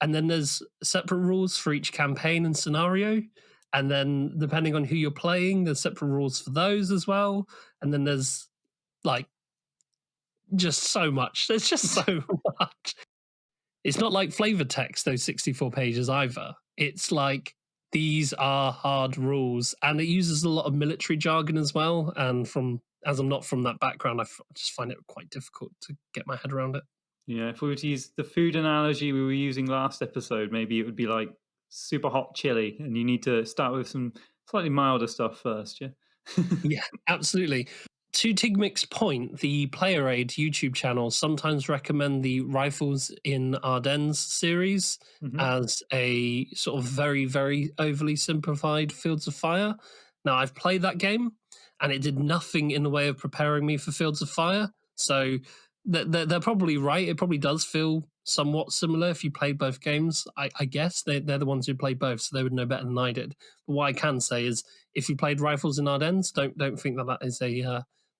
[SPEAKER 1] And then there's separate rules for each campaign and scenario. And then depending on who you're playing, there's separate rules for those as well. And then there's like just so much. There's just so much. It's not like flavor text, those 64 pages either. It's like, these are hard rules. And it uses a lot of military jargon as well. And as I'm not from that background, I just find it quite difficult to get my head around it.
[SPEAKER 2] Yeah, if we were to use the food analogy we were using last episode, maybe it would be like super hot chili, and you need to start with some slightly milder stuff first, yeah?
[SPEAKER 1] Yeah, absolutely. To Tigmic's point, the Player Aid YouTube channel sometimes recommend the Rifles in Ardennes series as a sort of very, very overly simplified Fields of Fire. Now, I've played that game, and it did nothing in the way of preparing me for Fields of Fire. So they're probably right. It probably does feel somewhat similar if you played both games. I guess they're the ones who played both, so they would know better than I did. But what I can say is, if you played Rifles in Ardennes, don't think that is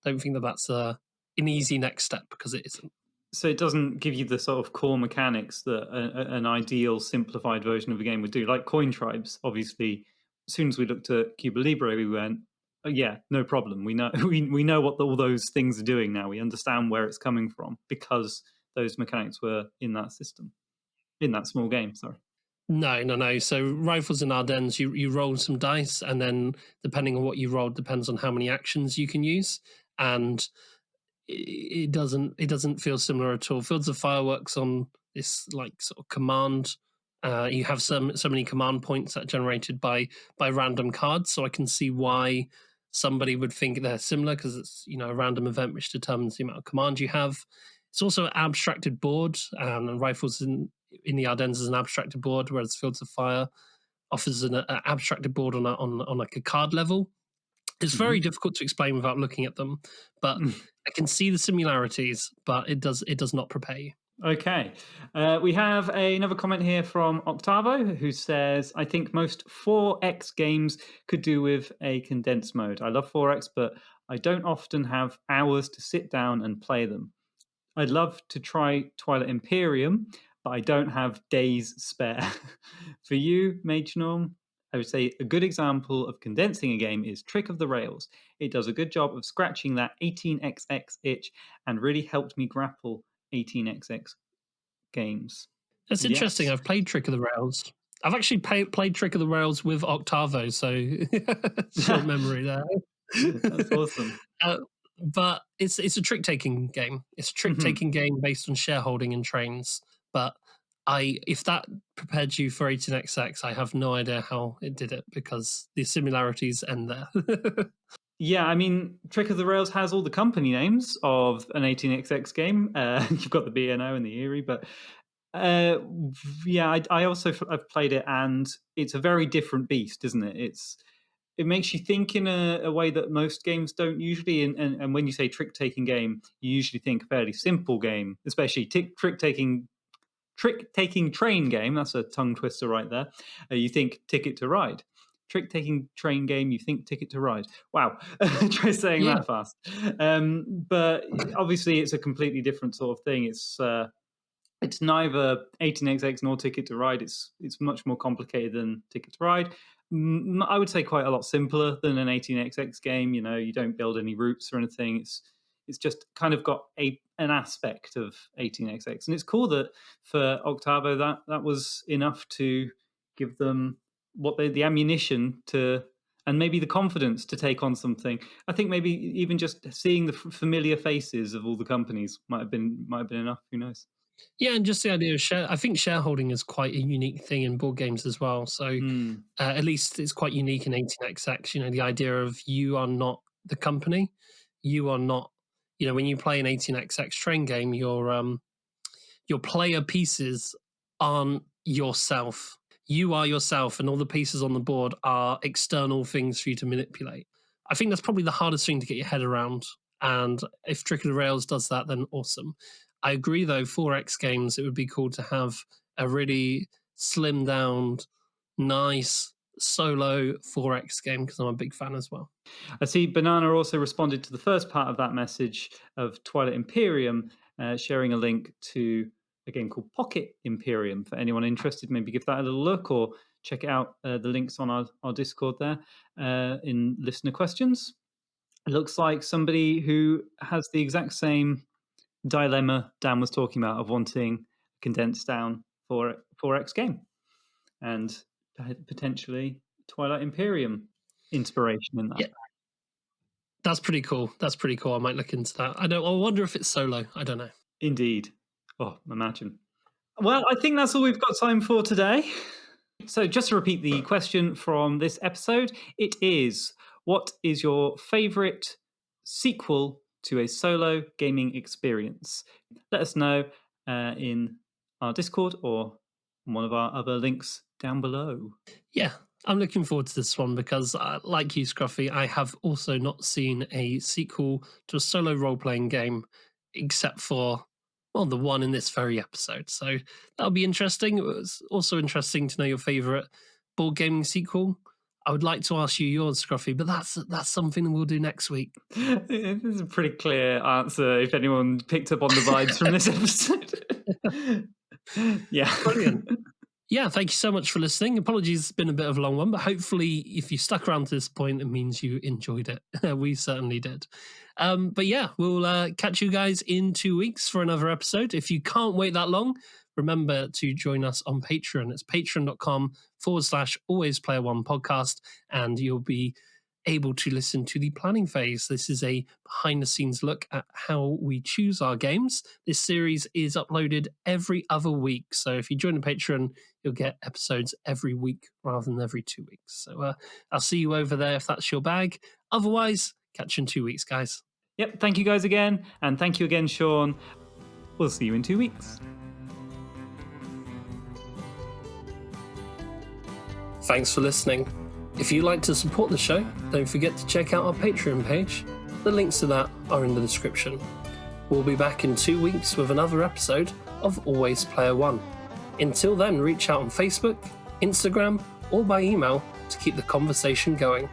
[SPEAKER 1] don't think that that's an easy next step, because it isn't.
[SPEAKER 2] So it doesn't give you the sort of core mechanics that an ideal simplified version of a game would do. Like Coin Tribes, obviously, as soon as we looked at Cuba Libre, we went, oh, yeah, no problem. We know we know what all those things are doing now. We understand where it's coming from, because those mechanics were in that system, in that small game, sorry.
[SPEAKER 1] No. So Rifles in Ardennes, you roll some dice, and then depending on what you rolled depends on how many actions you can use. And it doesn't feel similar at all. Fields of Fireworks on this like sort of command. You have so many command points that are generated by random cards. So I can see why somebody would think they're similar, because it's a random event which determines the amount of command you have. It's also an abstracted board, and Rifles in the Ardennes is an abstracted board, whereas Fields of Fire offers an abstracted board on like a card level. It's very difficult to explain without looking at them, but I can see the similarities, but it does not prepare you.
[SPEAKER 2] Okay. We have another comment here from Octavo, who says, I think most 4X games could do with a condensed mode. I love 4X, but I don't often have hours to sit down and play them. I'd love to try Twilight Imperium, but I don't have days spare. For you, Mage Norm, I would say a good example of condensing a game is Trick of the Rails. It does a good job of scratching that 18xx itch and really helped me grapple 18xx games.
[SPEAKER 1] That's interesting. I've played Trick of the Rails. I've actually played Trick of the Rails with Octavo, so short memory there.
[SPEAKER 2] That's awesome.
[SPEAKER 1] But it's a trick-taking game. It's a trick-taking game based on shareholding in trains. But if that prepared you for 18xx, I have no idea how it did it, because the similarities end there.
[SPEAKER 2] Yeah, I mean, Trick of the Rails has all the company names of an 18xx game. You've got the B&O and the Erie, but I also I've played it, and it's a very different beast, isn't it? it makes you think in a way that most games don't usually. And when you say trick-taking game, you usually think a fairly simple game, especially trick-taking train game. That's a tongue twister right there. You think Ticket to Ride. Trick-taking train game, you think Ticket to Ride. Wow. Try saying that fast. But obviously it's a completely different sort of thing. It's neither 18xx nor Ticket to Ride. It's much more complicated than Ticket to Ride. I would say quite a lot simpler than an 18xx game. You don't build any routes or anything. It's just kind of got an aspect of 18xx, and it's cool that for Octavo that was enough to give them the ammunition to, and maybe the confidence to take on something. I think maybe even just seeing the familiar faces of all the companies might have been enough. Who knows?
[SPEAKER 1] Yeah, and just the idea of I think shareholding is quite a unique thing in board games as well. So at least it's quite unique in 18xx. The idea of you are not the company, you are not. When you play an 18xx train game, your player pieces aren't yourself. You are yourself, and all the pieces on the board are external things for you to manipulate. I think that's probably the hardest thing to get your head around. And if Trick of the Rails does that, then awesome. I agree, though, 4X games, it would be cool to have a really slimmed down, nice solo 4X game, because I'm a big fan as well.
[SPEAKER 2] I see Banana also responded to the first part of that message of Twilight Imperium, sharing a link to a game called Pocket Imperium. For anyone interested, maybe give that a little look or check it out. The link's on our Discord there in listener questions. It looks like somebody who has the exact same dilemma Dan was talking about of wanting a condensed down 4X game and potentially Twilight Imperium inspiration in that.
[SPEAKER 1] Yeah. That's pretty cool. I might look into that. I wonder if it's solo. I don't know.
[SPEAKER 2] Indeed. Oh, imagine. Well, I think that's all we've got time for today. So just to repeat the question from this episode, it is, what is your favorite sequel to a solo gaming experience? Let us know in our Discord or one of our other links down below.
[SPEAKER 1] Yeah, I'm looking forward to this one because, like you, Scruffy, I have also not seen a sequel to a solo role-playing game except for, the one in this very episode. So that'll be interesting. It was also interesting to know your favourite board gaming sequel. I would like to ask you yours, Scruffy, but that's something that we'll do next week.
[SPEAKER 2] This is a pretty clear answer if anyone picked up on the vibes from this episode. Yeah.
[SPEAKER 1] Brilliant. Yeah, thank you so much for listening. Apologies, it's been a bit of a long one, but hopefully if you stuck around to this point, it means you enjoyed it. We certainly did. But yeah, we'll catch you guys in 2 weeks for another episode. If you can't wait that long, remember to join us on Patreon. It's patreon.com/alwaysplayer1 podcast, and you'll be able to listen to the planning phase. This is a behind-the-scenes look at how we choose our games. This series is uploaded every other week, so if you join the Patreon, you'll get episodes every week rather than every 2 weeks. So I'll see you over there if that's your bag. Otherwise, catch you in 2 weeks, guys.
[SPEAKER 2] Yep, thank you guys again, and thank you again, Shawn. We'll see you in 2 weeks.
[SPEAKER 1] Thanks for listening. If you'd like to support the show, don't forget to check out our Patreon page. The links to that are in the description. We'll be back in 2 weeks with another episode of Always Player One. Until then, reach out on Facebook, Instagram, or by email to keep the conversation going.